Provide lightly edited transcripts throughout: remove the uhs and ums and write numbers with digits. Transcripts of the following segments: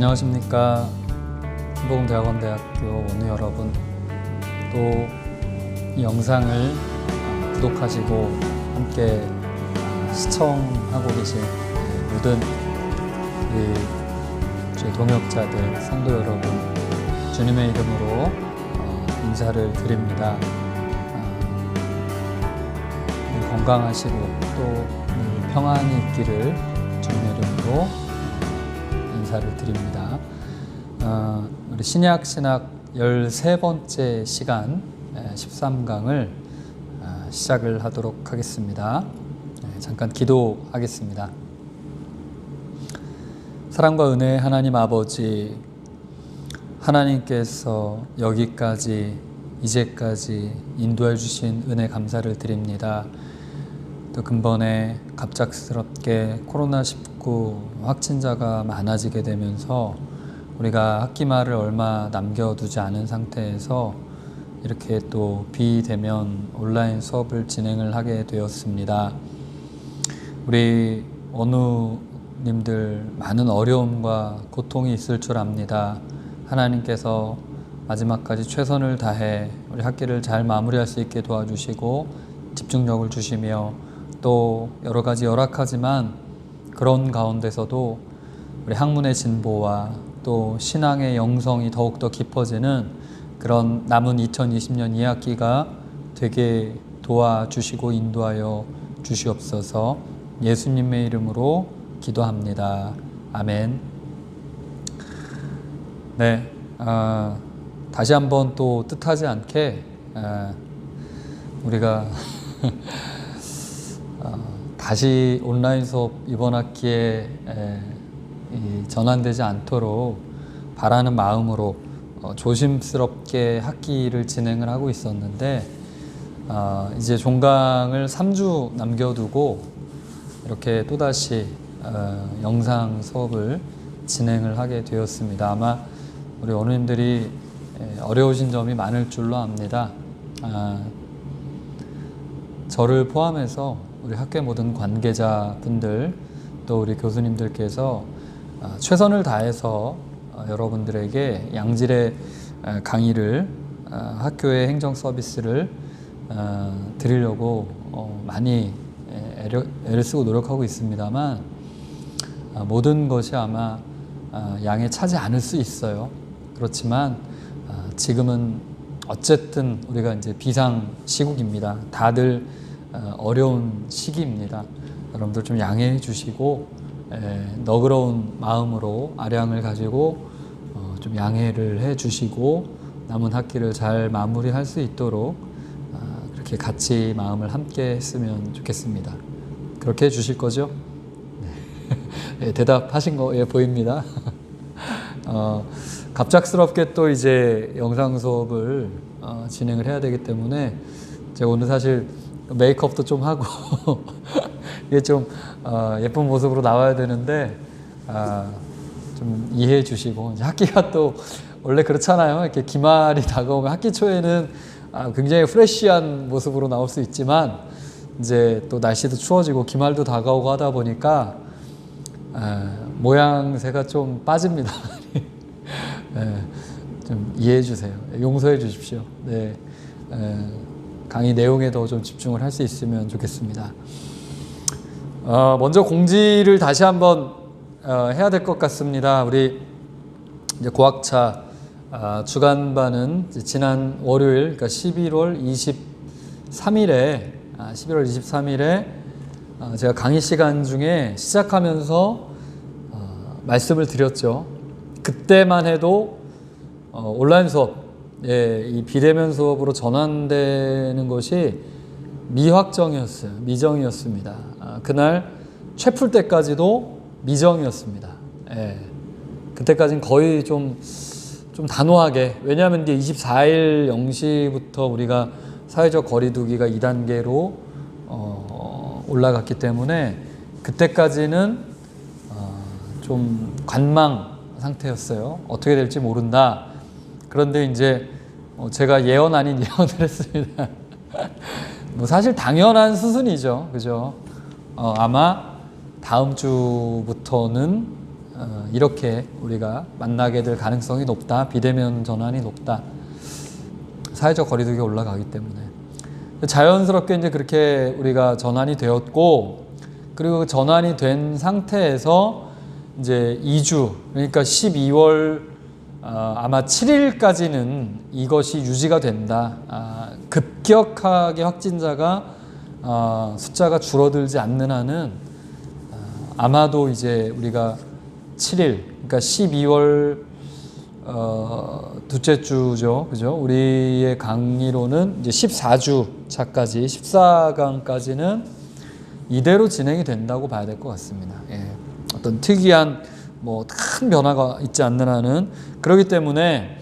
안녕하십니까. 신복음대학원대학교 원우 여러분, 또 이 영상을 구독하시고 함께 시청하고 계신 모든 저희 동역자들, 성도 여러분, 주님의 이름으로 인사를 드립니다. 건강하시고 또 평안이 있기를 주님의 이름으로 인사를 드립니다. 우리 신약 신학 13번째 시간 13강을 시작을 하도록 하겠습니다. 잠깐 기도하겠습니다. 사랑과 은혜의 하나님 아버지, 하나님께서 여기까지 이제까지 인도해 주신 은혜 감사를 드립니다. 또 근본에 갑작스럽게 코로나19 확진자가 많아지게 되면서 우리가 학기 말을 얼마 남겨두지 않은 상태에서 이렇게 또 비대면 온라인 수업을 진행을 하게 되었습니다. 우리 원우님들 많은 어려움과 고통이 있을 줄 압니다. 하나님께서 마지막까지 최선을 다해 우리 학기를 잘 마무리할 수 있게 도와주시고 집중력을 주시며 또 여러 가지 열악하지만 그런 가운데서도 우리 학문의 진보와 또 신앙의 영성이 더욱더 깊어지는 그런 남은 2020년 2학기가 되게 도와주시고 인도하여 주시옵소서. 예수님의 이름으로 기도합니다. 아멘. 네, 다시 한번 또 뜻하지 않게 우리가 다시 온라인 수업 이번 학기에 전환되지 않도록 바라는 마음으로 조심스럽게 학기를 진행을 하고 있었는데 이제 종강을 3주 남겨두고 이렇게 또다시 영상 수업을 진행을 하게 되었습니다. 아마 우리 원우님들이 어려우신 점이 많을 줄로 압니다. 저를 포함해서 우리 학교의 모든 관계자분들 또 우리 교수님들께서 최선을 다해서 여러분들에게 양질의 강의를 학교의 행정 서비스를 드리려고 많이 애를 쓰고 노력하고 있습니다만 모든 것이 아마 양에 차지 않을 수 있어요. 그렇지만 지금은 어쨌든 우리가 이제 비상 시국입니다. 다들 어려운 시기입니다. 여러분들 좀 양해해 주시고 너그러운 마음으로 아량을 가지고 좀 양해를 해 주시고 남은 학기를 잘 마무리할 수 있도록 그렇게 같이 마음을 함께 했으면 좋겠습니다. 그렇게 해 주실 거죠? 네, 대답하신 거 보입니다. 갑작스럽게 또 이제 영상 수업을 진행을 해야 되기 때문에 제가 오늘 사실 메이크업도 좀 하고 이게 좀 예쁜 모습으로 나와야 되는데 좀 이해해 주시고, 이제 학기가 또 원래 그렇잖아요. 이렇게 기말이 다가오면 학기 초에는 굉장히 프레쉬한 모습으로 나올 수 있지만 이제 또 날씨도 추워지고 기말도 다가오고 하다 보니까 모양새가 좀 빠집니다. 좀 이해해 주세요. 용서해 주십시오. 네, 강의 내용에 더 좀 집중을 할 수 있으면 좋겠습니다. 먼저 공지를 다시 한번 해야 될 것 같습니다. 우리 이제 고학차 주간반은 이제 지난 월요일, 그러니까 11월 23일에 제가 강의 시간 중에 시작하면서 말씀을 드렸죠. 그때만 해도 온라인 수업, 이 비대면 수업으로 전환되는 것이 미정이었습니다. 그날 채풀 때까지도 미정이었습니다. 그때까지는 거의 좀 단호하게, 왜냐하면 이제 24일 0시부터 우리가 사회적 거리두기가 2단계로 올라갔기 때문에 그때까지는 좀 관망 상태였어요. 어떻게 될지 모른다. 그런데 이제 제가 예언 아닌 예언을 했습니다. 뭐 사실 당연한 수순이죠, 그죠? 아마 다음 주부터는 이렇게 우리가 만나게 될 가능성이 높다. 비대면 전환이 높다. 사회적 거리두기 올라가기 때문에. 자연스럽게 이제 그렇게 우리가 전환이 되었고, 그리고 전환이 된 상태에서 이제 2주, 그러니까 12월 아마 7일까지는 이것이 유지가 된다. 급격하게 확진자가 숫자가 줄어들지 않는 한은 아마도 이제 우리가 7일, 그러니까 12월 둘째 주죠, 그죠? 우리의 강의로는 이제 14주 차까지, 14강까지는 이대로 진행이 된다고 봐야 될 것 같습니다. 예. 어떤 특이한 뭐 큰 변화가 있지 않는 한은. 그렇기 때문에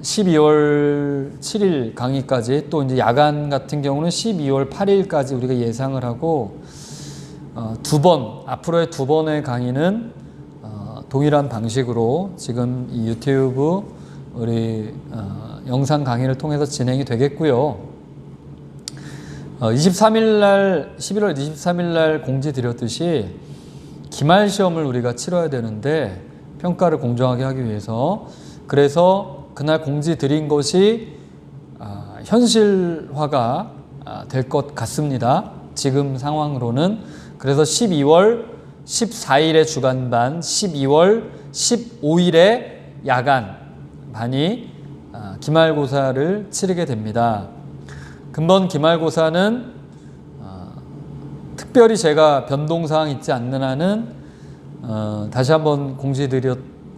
12월 7일 강의까지, 또 이제 야간 같은 경우는 12월 8일까지 우리가 예상을 하고, 앞으로의 두 번의 강의는 동일한 방식으로 지금 이 유튜브 우리 영상 강의를 통해서 진행이 되겠고요. 23일 날, 11월 23일 날 공지 드렸듯이 기말 시험을 우리가 치러야 되는데, 평가를 공정하게 하기 위해서, 그래서 그날 공지 드린 것이 현실화가 될 것 같습니다. 지금 상황으로는. 그래서 12월 14일에 주간반, 12월 15일에 야간반이 기말고사를 치르게 됩니다. 근본 기말고사는 특별히 제가 변동사항 있지 않는 한은 다시 한번 공지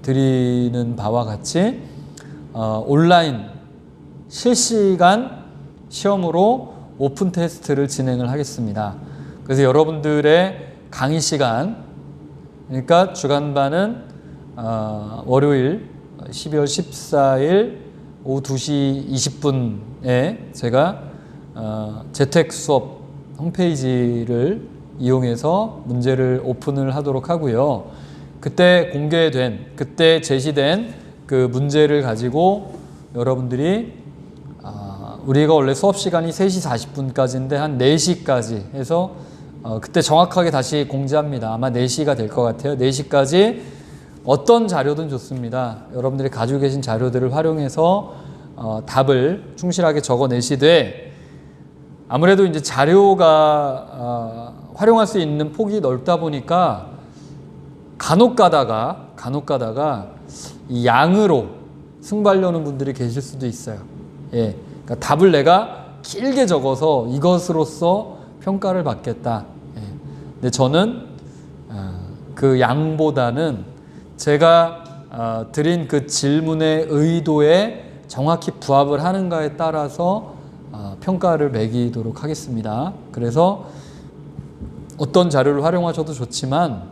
드리는 바와 같이 온라인 실시간 시험으로 오픈 테스트를 진행을 하겠습니다. 그래서 여러분들의 강의 시간, 그러니까 주간반은 월요일 12월 14일 오후 2시 20분에 제가 재택 수업 홈페이지를 이용해서 문제를 오픈을 하도록 하고요. 그때 그때 제시된 그 문제를 가지고 여러분들이 우리가 원래 수업 시간이 3시 40분까지인데 한 4시까지 해서 그때 정확하게 다시 공지합니다. 아마 4시가 될 것 같아요. 4시까지 어떤 자료든 좋습니다. 여러분들이 가지고 계신 자료들을 활용해서 답을 충실하게 적어내시되, 아무래도 이제 자료가 활용할 수 있는 폭이 넓다 보니까 간혹 가다가 이 양으로 승부하려는 분들이 계실 수도 있어요. 예, 그러니까 답을 내가 길게 적어서 이것으로써 평가를 받겠다. 예. 근데 저는 그 양보다는 제가 드린 그 질문의 의도에 정확히 부합을 하는가에 따라서 평가를 매기도록 하겠습니다. 그래서 어떤 자료를 활용하셔도 좋지만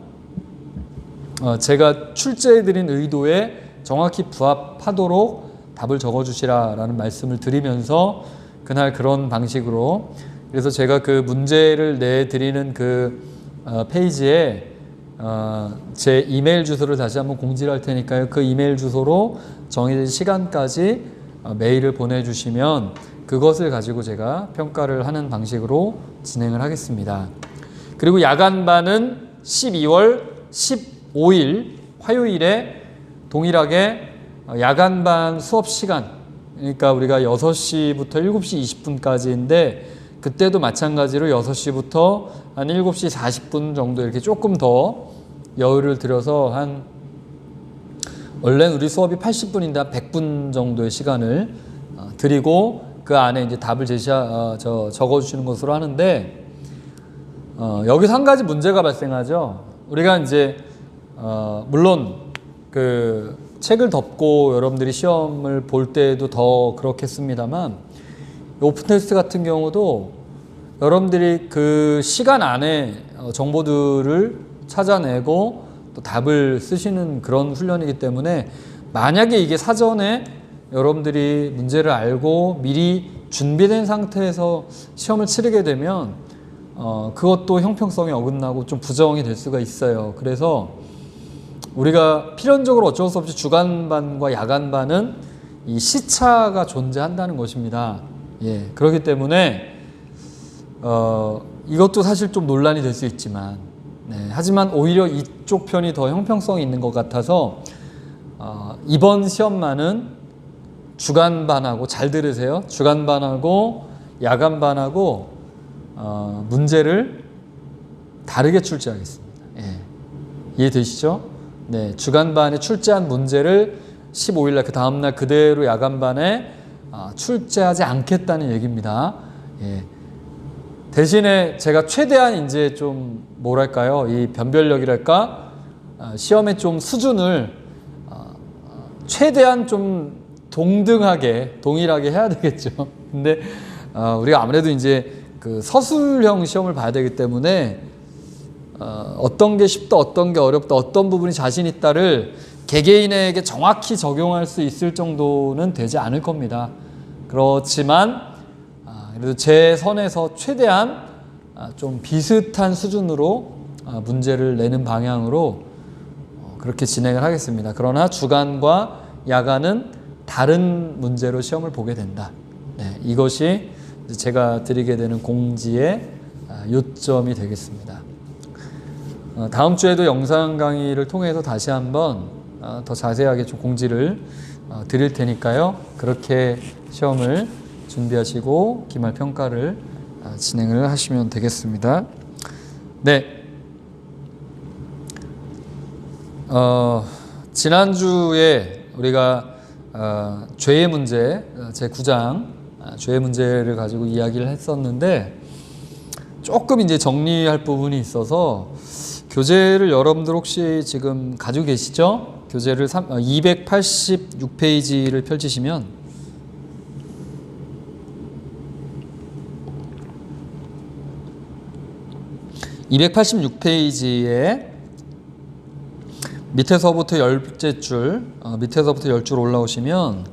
제가 출제해드린 의도에 정확히 부합하도록 답을 적어주시라라는 말씀을 드리면서 그날 그런 방식으로, 그래서 제가 그 문제를 내드리는 그 페이지에 제 이메일 주소를 다시 한번 공지를 할 테니까요. 그 이메일 주소로 정해진 시간까지 메일을 보내주시면 그것을 가지고 제가 평가를 하는 방식으로 진행을 하겠습니다. 그리고 야간반은 12월 15일 화요일에 동일하게 야간반 수업 시간, 그러니까 우리가 6시부터 7시 20분까지인데 그때도 마찬가지로 6시부터 한 7시 40분 정도 이렇게 조금 더 여유를 들여서 원래는 우리 수업이 80분인데 한 100분 정도의 시간을 드리고 그 안에 이제 답을 적어주시는 것으로 하는데, 여기서 한 가지 문제가 발생하죠. 우리가 이제 물론 그 책을 덮고 여러분들이 시험을 볼 때도 더 그렇겠습니다만, 오픈 테스트 같은 경우도 여러분들이 그 시간 안에 정보들을 찾아내고 또 답을 쓰시는 그런 훈련이기 때문에, 만약에 이게 사전에 여러분들이 문제를 알고 미리 준비된 상태에서 시험을 치르게 되면 그것도 형평성이 어긋나고 좀 부정이 될 수가 있어요. 그래서 우리가 필연적으로 어쩔 수 없이 주간반과 야간반은 이 시차가 존재한다는 것입니다. 예, 그렇기 때문에 이것도 사실 좀 논란이 될 수 있지만, 네, 하지만 오히려 이쪽 편이 더 형평성이 있는 것 같아서 이번 시험만은 주간반하고, 잘 들으세요, 주간반하고 야간반하고 문제를 다르게 출제하겠습니다. 예. 이해되시죠? 네, 주간반에 출제한 문제를 15일날 그 다음날 그대로 야간반에 출제하지 않겠다는 얘기입니다. 예. 대신에 제가 최대한 이제 좀 뭐랄까요, 이 변별력이랄까, 시험의 좀 수준을 최대한 좀 동일하게 해야 되겠죠. 근데 우리가 아무래도 이제 그 서술형 시험을 봐야 되기 때문에 어떤 게 쉽다, 어떤 게 어렵다, 어떤 부분이 자신 있다를 개개인에게 정확히 적용할 수 있을 정도는 되지 않을 겁니다. 그렇지만 그래도 제 선에서 최대한 좀 비슷한 수준으로 문제를 내는 방향으로 그렇게 진행을 하겠습니다. 그러나 주간과 야간은 다른 문제로 시험을 보게 된다. 네, 이것이 제가 드리게 되는 공지의 요점이 되겠습니다. 다음 주에도 영상 강의를 통해서 다시 한번 더 자세하게 좀 공지를 드릴 테니까요. 그렇게 시험을 준비하시고 기말 평가를 진행을 하시면 되겠습니다. 네. 지난주에 우리가 죄의 문제, 제9장 죄의 문제를 가지고 이야기를 했었는데 조금 이제 정리할 부분이 있어서 교재를 여러분들 혹시 지금 가지고 계시죠? 교재를 286페이지를 펼치시면 (286페이지에) 밑에서부터 10줄 올라오시면,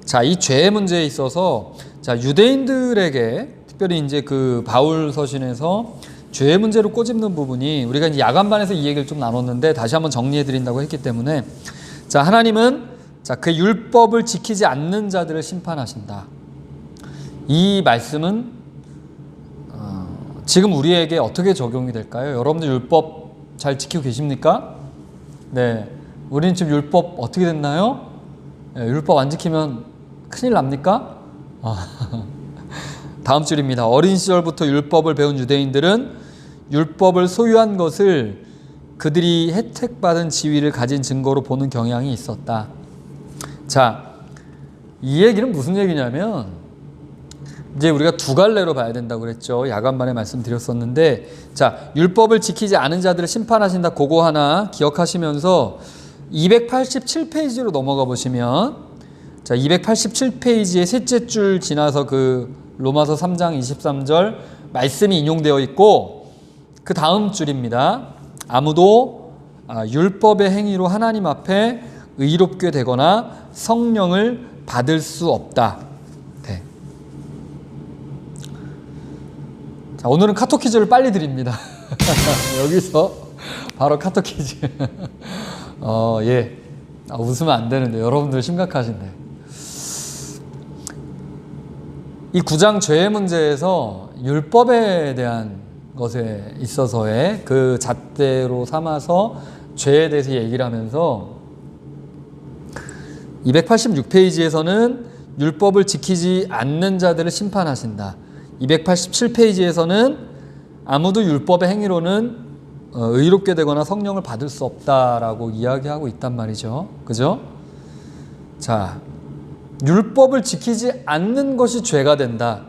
자, 이 죄의 문제에 있어서, 자, 유대인들에게 특별히 이제 그 바울 서신에서 죄의 문제로 꼬집는 부분이, 우리가 이제 야간반에서 이 얘기를 좀 나눴는데 다시 한번 정리해 드린다고 했기 때문에, 자, 하나님은 자, 그 율법을 지키지 않는 자들을 심판하신다. 이 말씀은 지금 우리에게 어떻게 적용이 될까요? 여러분들 율법 잘 지키고 계십니까? 네, 우리는 지금 율법 어떻게 됐나요? 네, 율법 안 지키면 큰일 납니까? 다음 줄입니다. 어린 시절부터 율법을 배운 유대인들은 율법을 소유한 것을 그들이 혜택받은 지위를 가진 증거로 보는 경향이 있었다. 자, 이 얘기는 무슨 얘기냐면, 이제 우리가 두 갈래로 봐야 된다고 그랬죠. 야간반에 말씀드렸었는데, 자, 율법을 지키지 않은 자들을 심판하신다. 그거 하나 기억하시면서 287페이지로 넘어가 보시면, 자, 287페이지의 셋째 줄 지나서 그 로마서 3장 23절 말씀이 인용되어 있고, 그 다음 줄입니다. 아무도 율법의 행위로 하나님 앞에 의롭게 되거나 성령을 받을 수 없다. 네. 자, 오늘은 카톡 퀴즈를 빨리 드립니다. 여기서 바로 카톡 퀴즈. 예. 웃으면 안 되는데 여러분들 심각하신데. 이 9장 죄의 문제에서 율법에 대한 것에 있어서의 그 잣대로 삼아서 죄에 대해서 얘기를 하면서 286페이지에서는 율법을 지키지 않는 자들을 심판하신다. 287페이지에서는 아무도 율법의 행위로는 의롭게 되거나 성령을 받을 수 없다라고 이야기하고 있단 말이죠. 그죠? 자, 율법을 지키지 않는 것이 죄가 된다.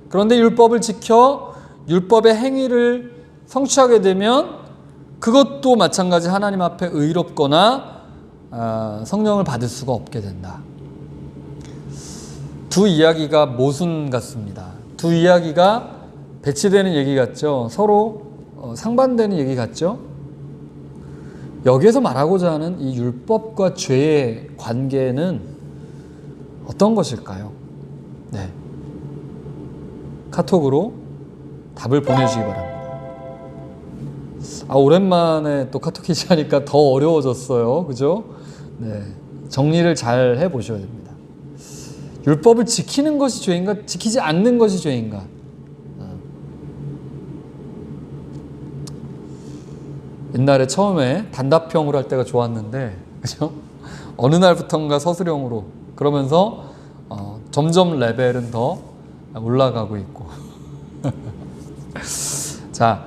그런데 율법을 지켜 율법의 행위를 성취하게 되면 그것도 마찬가지 하나님 앞에 의롭거나 성령을 받을 수가 없게 된다. 두 이야기가 모순 같습니다. 두 이야기가 배치되는 얘기 같죠. 서로 상반되는 얘기 같죠. 여기에서 말하고자 하는 이 율법과 죄의 관계는 어떤 것일까요? 네. 카톡으로 답을 보내주시기 바랍니다. 오랜만에 또 카톡 퀴즈 하니까 더 어려워졌어요. 그죠? 네. 정리를 잘 해보셔야 됩니다. 율법을 지키는 것이 죄인가? 지키지 않는 것이 죄인가? 옛날에 처음에 단답형으로 할 때가 좋았는데, 그죠? 어느 날부턴가 서술형으로, 그러면서 점점 레벨은 더 올라가고 있고. 자,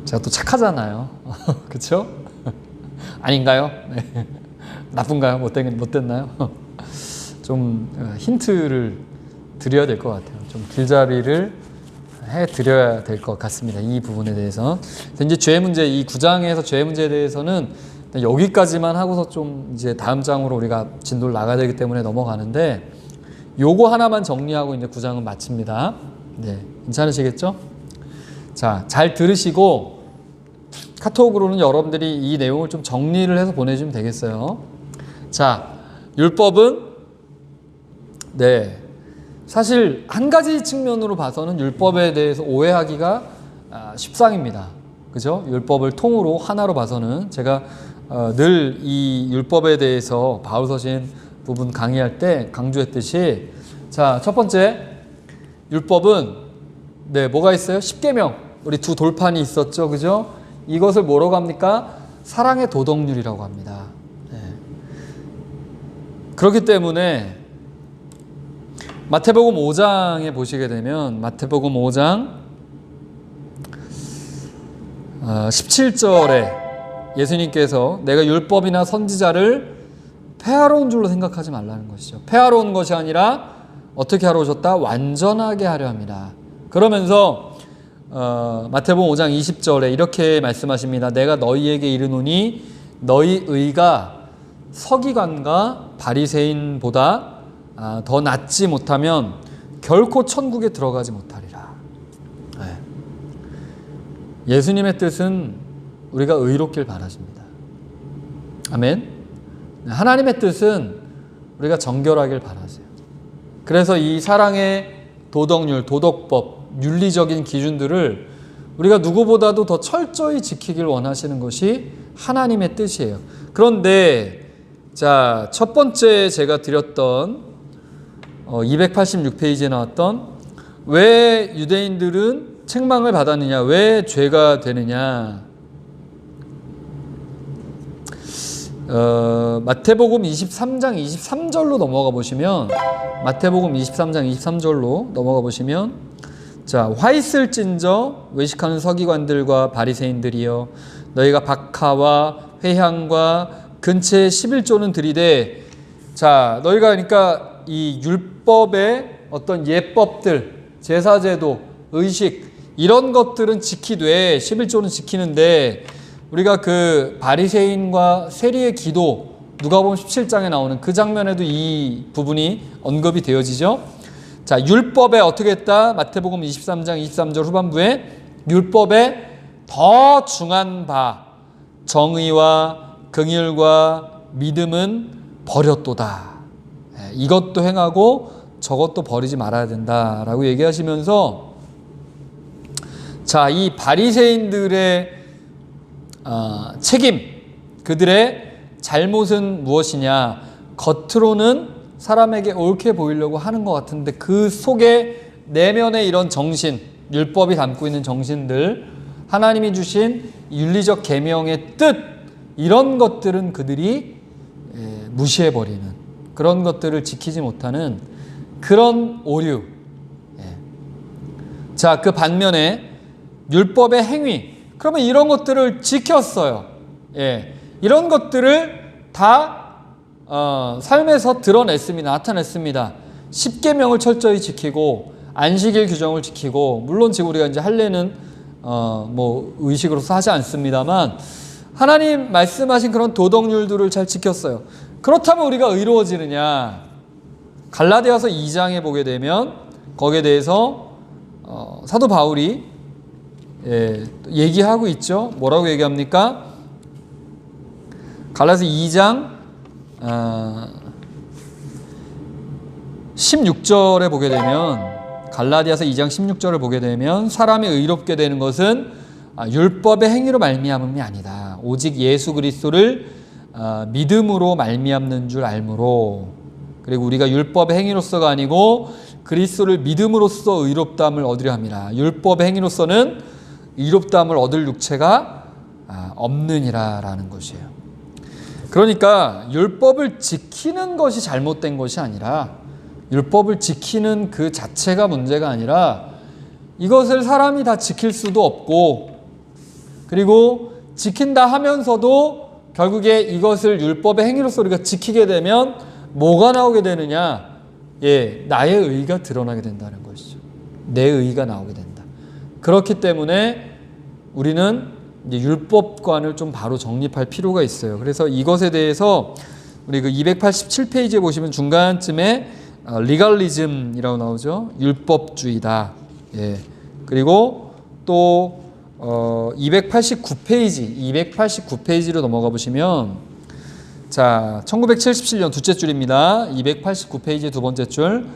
제가 또 착하잖아요. 그쵸? 아닌가요? 네. 나쁜가요? 못됐나요? 좀 힌트를 드려야 될 것 같아요. 좀 길잡이를 해드려야 될 것 같습니다. 이 부분에 대해서. 이제 죄 문제, 이 9장에서 죄 문제에 대해서는 여기까지만 하고서 좀 이제 다음 장으로 우리가 진도를 나가야 되기 때문에 넘어가는데, 요거 하나만 정리하고 이제 9장은 마칩니다. 네, 괜찮으시겠죠? 자, 잘 들으시고 카톡으로는 여러분들이 이 내용을 좀 정리를 해서 보내주면 되겠어요. 자, 율법은 네, 사실 한 가지 측면으로 봐서는 율법에 대해서 오해하기가 십상입니다. 그죠? 율법을 통으로 하나로 봐서는 제가 늘 이 율법에 대해서 바울서신 부분 강의할 때 강조했듯이, 자, 첫 번째 율법은 네, 뭐가 있어요? 십계명, 우리 두 돌판이 있었죠, 그죠? 이것을 뭐라고 합니까? 사랑의 도덕률이라고 합니다. 네. 그렇기 때문에 마태복음 5장에 보시게 되면 마태복음 5장 17절에 예수님께서 내가 율법이나 선지자를 폐하러 줄로 생각하지 말라는 것이죠. 폐하러 온 것이 아니라 어떻게 하러 오셨다? 완전하게 하려 합니다. 그러면서 마태복음 5장 20절에 이렇게 말씀하십니다. 내가 너희에게 이르노니 너희 의가 서기관과 바리새인보다 더 낫지 못하면 결코 천국에 들어가지 못하리라. 네. 예수님의 뜻은 우리가 의롭길 바라십니다. 아멘. 하나님의 뜻은 우리가 정결하길 바라세요. 그래서 이 사랑의 도덕률, 도덕법, 윤리적인 기준들을 우리가 누구보다도 더 철저히 지키길 원하시는 것이 하나님의 뜻이에요. 그런데 자, 첫 번째 제가 드렸던 286페이지에 나왔던 왜 유대인들은 책망을 받았느냐, 왜 죄가 되느냐. 마태복음 23장 23절로 넘어가 보시면, 마태복음 23장 23절로 넘어가 보시면, 자, 화 있을진저 외식하는 서기관들과 바리새인들이여 너희가 박하와 회향과 근처에 11조는 들이되, 자, 너희가 그러니까 이 율법의 어떤 예법들, 제사제도, 의식 이런 것들은 지키되 11조는 지키는데, 우리가 그 바리새인과 세리의 기도, 누가복음 17장에 나오는 그 장면에도 이 부분이 언급이 되어지죠. 자, 율법에 어떻게 했다? 마태복음 23장 23절 후반부에 율법에 더 중한 바 정의와 긍휼과 믿음은 버렸도다. 이것도 행하고 저것도 버리지 말아야 된다라고 얘기하시면서, 자, 이 바리새인들의 책임, 그들의 잘못은 무엇이냐? 겉으로는 사람에게 옳게 보이려고 하는 것 같은데 그 속에 내면의 이런 정신, 율법이 담고 있는 정신들, 하나님이 주신 윤리적 계명의 뜻, 이런 것들은 그들이 무시해버리는, 그런 것들을 지키지 못하는 그런 오류. 자, 그 반면에 율법의 행위, 그러면 이런 것들을 지켰어요. 이런 것들을 다 삶에서 드러냈습니다. 나타냈습니다. 십계명을 철저히 지키고 안식일 규정을 지키고, 물론 지금 우리가 이제 할례는 뭐 의식으로서 하지 않습니다만 하나님 말씀하신 그런 도덕률들을 잘 지켰어요. 그렇다면 우리가 의로워지느냐? 갈라디아서 2장에 보게 되면 거기에 대해서 사도 바울이 얘기하고 있죠. 뭐라고 얘기합니까? 갈라디아서 2장 16절에 보게 되면, 갈라디아서 2장 16절을 보게 되면 사람이 의롭게 되는 것은 율법의 행위로 말미암음이 아니다. 오직 예수 그리스도를 믿음으로 말미암는 줄 알므로. 그리고 우리가 율법의 행위로서가 아니고 그리스도를 믿음으로써 의롭다함을 얻으려 합니다. 율법의 행위로서는 의롭다함을 얻을 육체가 없느니라라는 것이에요. 그러니까 율법을 지키는 것이 잘못된 것이 아니라 율법을 지키는 그 자체가 문제가 아니라 이것을 사람이 다 지킬 수도 없고 그리고 지킨다 하면서도 결국에 이것을 율법의 행위로서 우리가 지키게 되면 뭐가 나오게 되느냐? 나의 의가 드러나게 된다는 것이죠. 내 의가 나오게 된다. 그렇기 때문에 우리는 이제 율법관을 좀 바로 정립할 필요가 있어요. 그래서 이것에 대해서 우리 그 287페이지에 보시면 중간쯤에 리갈리즘이라고 나오죠. 율법주의다. 그리고 또 289페이지로 넘어가 보시면 자 1977년 두째 줄입니다. 289페이지 두 번째 줄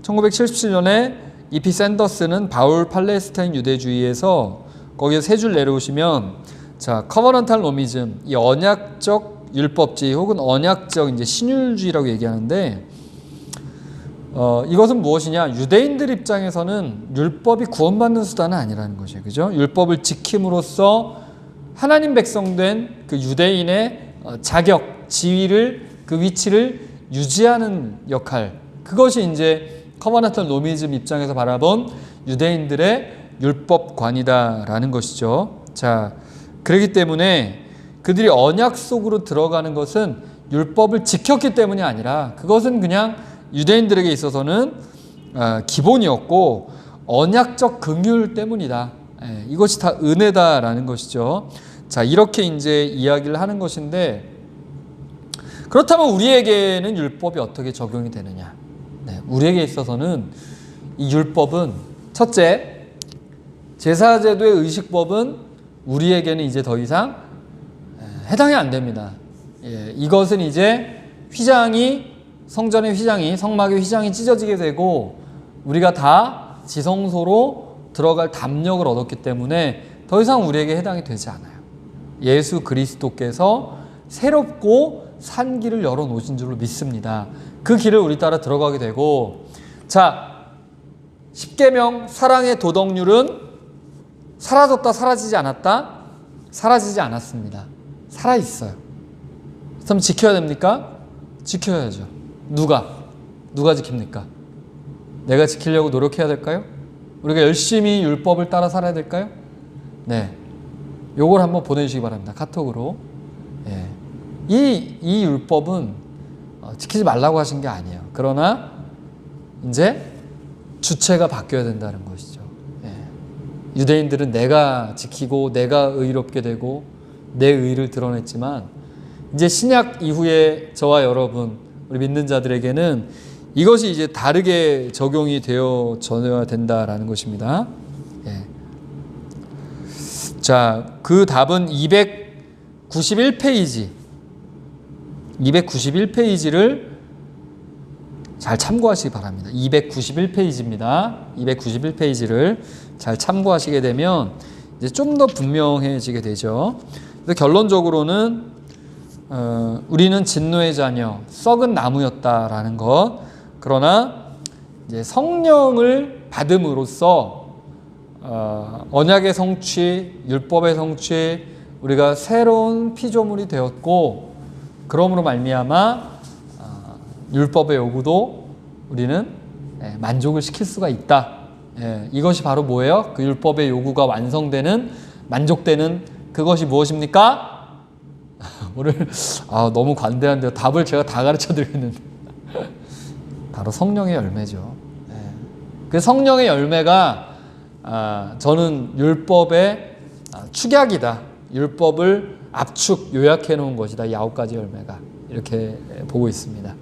1977년에 E.P. 샌더스는 바울 팔레스타인 유대주의에서 거기에 세 줄 내려오시면 자 커버넌탈 노미즘 이 언약적 율법주의 혹은 언약적 이제 신율주의라고 얘기하는데 이것은 무엇이냐? 유대인들 입장에서는 율법이 구원받는 수단은 아니라는 것이에요. 그죠? 율법을 지킴으로써 하나님 백성된 그 유대인의 자격, 지위를, 그 위치를 유지하는 역할. 그것이 이제 커버넌탈 노미즘 입장에서 바라본 유대인들의 율법관이다라는 것이죠. 자, 그렇기 때문에 그들이 언약 속으로 들어가는 것은 율법을 지켰기 때문이 아니라 그것은 그냥 유대인들에게 있어서는 기본이었고 언약적 긍휼 때문이다. 이것이 다 은혜다라는 것이죠. 자, 이렇게 이제 이야기를 하는 것인데 그렇다면 우리에게는 율법이 어떻게 적용이 되느냐? 우리에게 있어서는 이 율법은 첫째, 제사제도의 의식법은 우리에게는 이제 더 이상 해당이 안 됩니다. 이것은 이제 성전의 휘장이 성막의 휘장이 찢어지게 되고 우리가 다 지성소로 들어갈 담력을 얻었기 때문에 더 이상 우리에게 해당이 되지 않아요. 예수 그리스도께서 새롭고 산 길을 열어놓으신 줄로 믿습니다. 그 길을 우리 따라 들어가게 되고 자 10계명 사랑의 도덕률은 사라졌다 사라지지 않았다? 사라지지 않았습니다. 살아있어요. 그럼 지켜야 됩니까? 지켜야죠. 누가 지킵니까? 내가 지키려고 노력해야 될까요? 우리가 열심히 율법을 따라 살아야 될까요? 네, 요걸 한번 보내주시기 바랍니다. 카톡으로. 이 율법은 지키지 말라고 하신 게 아니에요. 그러나 이제 주체가 바뀌어야 된다는 것이죠. 유대인들은 내가 지키고 내가 의롭게 되고 내 의를 드러냈지만 이제 신약 이후에 저와 여러분 우리 믿는 자들에게는 이것이 이제 다르게 적용이 되어져야 된다라는 것입니다. 자, 그 답은 291페이지를 잘 참고하시기 바랍니다. 291페이지입니다. 291페이지를 잘 참고하시게 되면 이제 좀 더 분명해지게 되죠. 그래서 결론적으로는 우리는 진노의 자녀, 썩은 나무였다라는 것. 그러나 이제 성령을 받음으로써 언약의 성취, 율법의 성취, 우리가 새로운 피조물이 되었고, 그러므로 말미암아 율법의 요구도 우리는 만족을 시킬 수가 있다. 이것이 바로 뭐예요? 그 율법의 요구가 완성되는, 만족되는 그것이 무엇입니까? 오늘 너무 관대한데요. 답을 제가 다 가르쳐 드리는데 바로 성령의 열매죠. 그 성령의 열매가 저는 율법의 축약이다. 율법을 압축, 요약해 놓은 것이다. 이 9가지 열매가. 이렇게 보고 있습니다.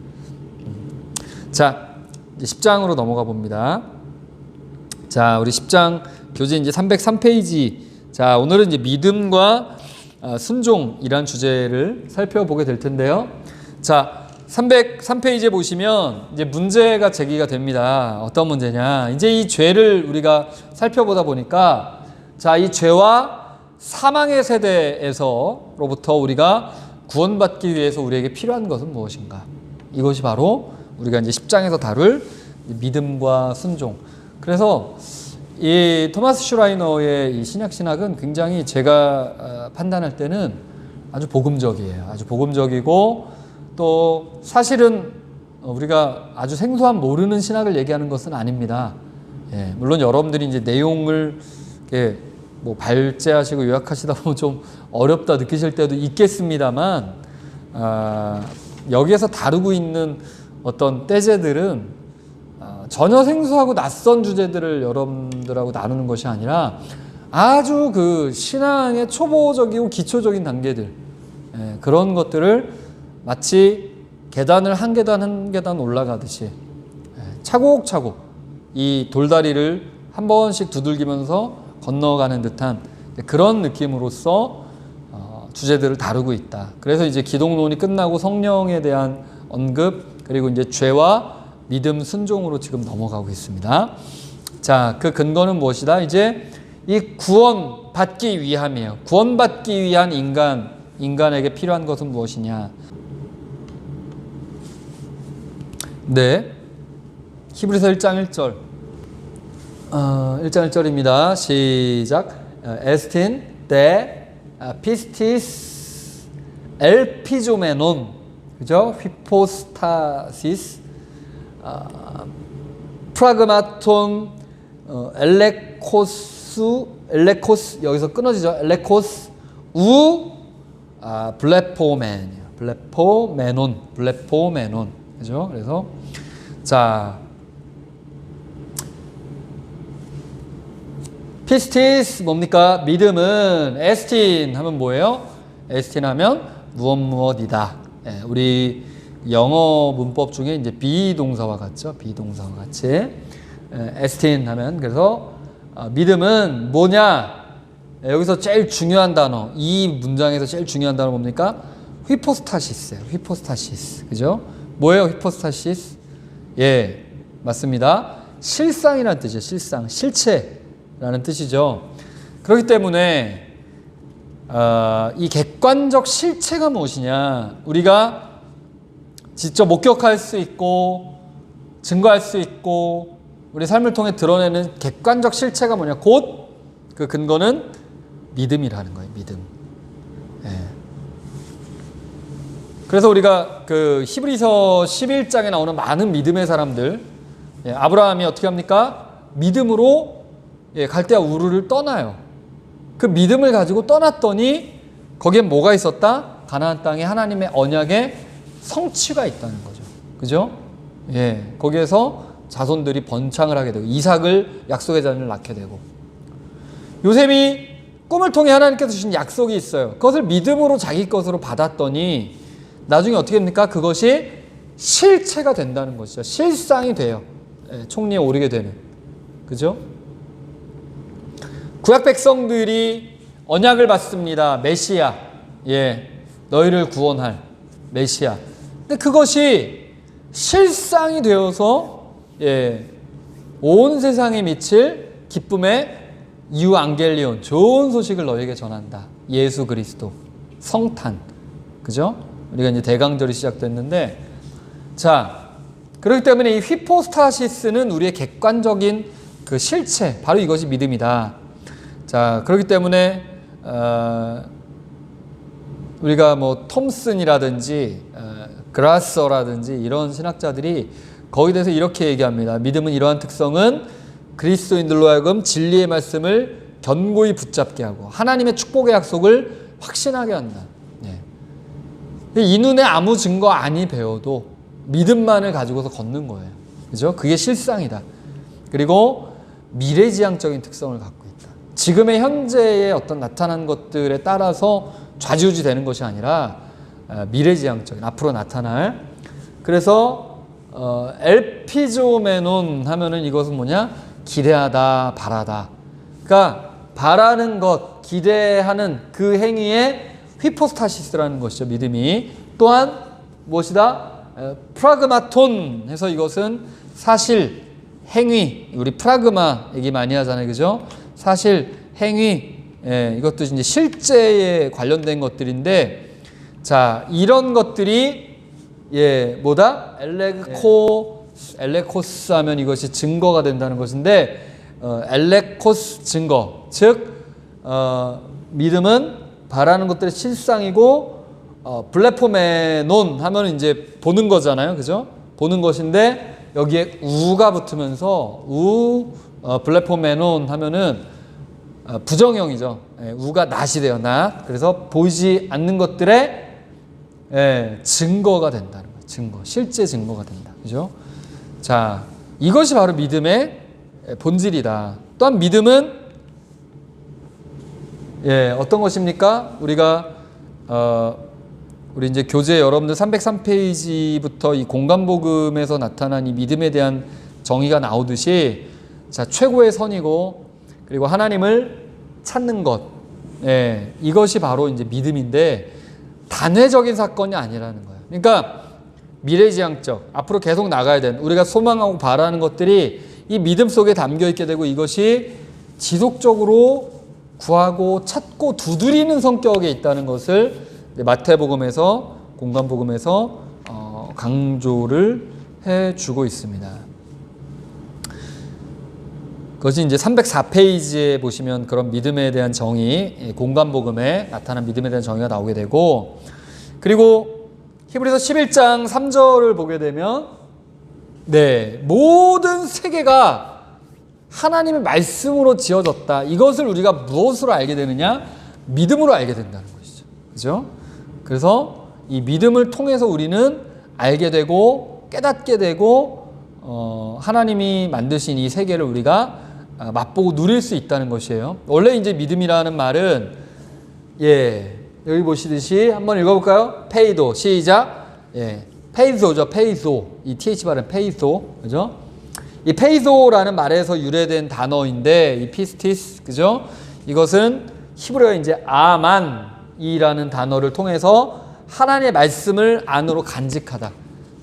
자, 이제 10장으로 넘어가 봅니다. 자, 우리 10장 교재 이제 303페이지. 자, 오늘은 이제 믿음과 순종이란 주제를 살펴보게 될 텐데요. 자, 303페이지에 보시면 이제 문제가 제기가 됩니다. 어떤 문제냐? 이제 이 죄를 우리가 살펴보다 보니까 자, 이 죄와 사망의 세대에서로부터 우리가 구원받기 위해서 우리에게 필요한 것은 무엇인가? 이것이 바로 우리가 이제 10장에서 다룰 믿음과 순종. 그래서 이 토마스 슈라이너의 이 신약신학은 굉장히 제가 판단할 때는 아주 복음적이에요. 아주 복음적이고 또 사실은 우리가 아주 생소한 모르는 신학을 얘기하는 것은 아닙니다. 예, 물론 여러분들이 이제 내용을 뭐 발제하시고 요약하시다 보면 좀 어렵다 느끼실 때도 있겠습니다만, 여기에서 다루고 있는 어떤 떼제들은 전혀 생소하고 낯선 주제들을 여러분들하고 나누는 것이 아니라 아주 그 신앙의 초보적이고 기초적인 단계들, 그런 것들을 마치 계단을 한 계단 한 계단 올라가듯이 차곡차곡 이 돌다리를 한 번씩 두들기면서 건너가는 듯한 그런 느낌으로써 주제들을 다루고 있다. 그래서 이제 기독론이 끝나고 성령에 대한 언급, 그리고 이제 죄와 믿음, 순종으로 지금 넘어가고 있습니다. 자, 그 근거는 무엇이다? 이제 이 구원받기 위함이에요. 구원받기 위한 인간에게 필요한 것은 무엇이냐? 네, 히브리서 1장 1절. 1장 1절입니다. 시작. 에스틴 데 피스티스 엘피조메논, 그죠? 휘포스타시스, 프라그마톤, 엘레코스, 여기서 끊어지죠. 엘레코스 우 블레포멘이요. 블레포메논, 그죠? 그래서 자, 피스티스 뭡니까? 믿음은. 에스틴 하면 뭐예요? 에스틴 하면 무엇이다. 예, 우리 영어 문법 중에 이제 비동사와 같죠? 비동사와 같이. 에스틴 하면, 그래서 믿음은 뭐냐? 여기서 제일 중요한 단어, 이 문장에서 제일 중요한 단어 뭡니까? 휘포스타시스예요. 휘포스타시스. 그죠? 뭐예요? 휘포스타시스? 예, 맞습니다. 실상이라는 뜻이에요. 실상, 실체라는 뜻이죠. 그렇기 때문에 이 객관적 실체가 무엇이냐? 우리가 직접 목격할 수 있고 증거할 수 있고 우리 삶을 통해 드러내는 객관적 실체가 뭐냐? 곧 그 근거는 믿음이라는 거예요. 믿음. 예. 그래서 우리가 그 히브리서 11장에 나오는 많은 믿음의 사람들, 예, 아브라함이 어떻게 합니까? 믿음으로 갈대아 우르를 떠나요. 그 믿음을 가지고 떠났더니 거기에 뭐가 있었다? 가나안 땅에 하나님의 언약의 성취가 있다는 거죠. 그죠? 예, 거기에서 자손들이 번창을 하게 되고 이삭을 약속의 자녀를 낳게 되고, 요셉이 꿈을 통해 하나님께서 주신 약속이 있어요. 그것을 믿음으로 자기 것으로 받았더니 나중에 어떻게 됩니까? 그것이 실체가 된다는 것이죠. 실상이 돼요. 예, 총리에 오르게 되는. 그죠? 구약 백성들이 언약을 받습니다. 메시아, 예, 너희를 구원할 메시아. 근데 그것이 실상이 되어서, 예, 온 세상에 미칠 기쁨의 유앙겔리온, 좋은 소식을 너희에게 전한다. 예수 그리스도, 성탄, 그죠? 우리가 이제 대강절이 시작됐는데, 자, 그렇기 때문에 이 휘포스타시스는 우리의 객관적인 그 실체, 바로 이것이 믿음이다. 자, 그렇기 때문에 우리가 뭐 톰슨이라든지 그라서라든지 이런 신학자들이 거기에 대해서 이렇게 얘기합니다. 믿음은 이러한 특성은 그리스도인들로 하여금 진리의 말씀을 견고히 붙잡게 하고 하나님의 축복의 약속을 확신하게 한다. 네. 이 눈에 아무 증거 아니 배워도 믿음만을 가지고서 걷는 거예요. 그죠? 그게 실상이다. 그리고 미래지향적인 특성을 갖고 있다. 지금의 현재의 어떤 나타난 것들에 따라서 좌지우지 되는 것이 아니라 미래지향적인, 앞으로 나타날. 그래서 엘피조메논 하면은 이것은 뭐냐? 기대하다, 바라다. 그러니까 바라는 것, 기대하는 그 행위에 휘포스타시스라는 것이죠. 믿음이. 또한 무엇이다? 프라그마톤 해서 이것은 사실, 행위. 우리 프라그마 얘기 많이 하잖아요. 그죠? 사실, 행위. 예, 이것도 이제 실제에 관련된 것들인데, 자, 이런 것들이, 예, 뭐다? 엘레코스 하면 이것이 증거가 된다는 것인데, 엘레코스 증거, 즉 믿음은 바라는 것들의 실상이고 블레포메논 하면 이제 보는 거잖아요, 그죠? 보는 것인데 여기에 우가 붙으면서 블레포메논 하면은 부정형이죠. 우가 낫이 돼요, 낫. 그래서 보이지 않는 것들의 증거가 된다는 거예요. 증거, 실제 증거가 된다, 그죠? 자, 이것이 바로 믿음의 본질이다. 또한 믿음은 어떤 것입니까? 우리가 우리 이제 교재 여러분들 303페이지부터 이 공간복음에서 나타난 이 믿음에 대한 정의가 나오듯이, 자, 최고의 선이고 그리고 하나님을 찾는 것, 이것이 바로 이제 믿음인데 단회적인 사건이 아니라는 거예요. 그러니까 미래지향적, 앞으로 계속 나가야 되는, 우리가 소망하고 바라는 것들이 이 믿음 속에 담겨 있게 되고 이것이 지속적으로 구하고 찾고 두드리는 성격에 있다는 것을 마태복음에서, 공간복음에서 강조를 해주고 있습니다. 그것이 이제 304페이지에 보시면 그런 믿음에 대한 정의, 공간복음에 나타난 믿음에 대한 정의가 나오게 되고, 그리고 히브리서 11장 3절을 보게 되면 모든 세계가 하나님의 말씀으로 지어졌다. 이것을 우리가 무엇으로 알게 되느냐? 믿음으로 알게 된다는 것이죠. 그죠? 그래서 이 믿음을 통해서 우리는 알게 되고 깨닫게 되고 하나님이 만드신 이 세계를 우리가 맛보고 누릴 수 있다는 것이에요. 원래 이제 믿음이라는 말은 여기 보시듯이 한번 읽어볼까요? 페이도, 시작. 페이소죠, 페이소. 이 th 발음 페이소, 그죠? 이 페이소라는 말에서 유래된 단어인데, 이 피스티스, 그죠? 이것은 히브리어 이제 아만이라는 단어를 통해서 하나님의 말씀을 안으로 간직하다.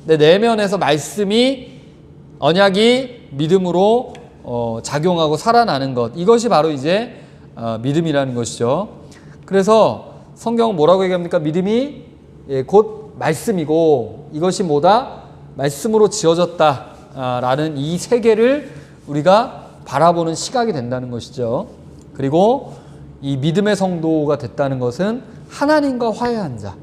내 내면에서 말씀이, 언약이 믿음으로 작용하고 살아나는 것, 이것이 바로 이제 믿음이라는 것이죠. 그래서 성경은 뭐라고 얘기합니까? 믿음이 곧 말씀이고 이것이 뭐다? 말씀으로 지어졌다 라는 이 세계를 우리가 바라보는 시각이 된다는 것이죠. 그리고 이 믿음의 성도가 됐다는 것은 하나님과 화해한 자,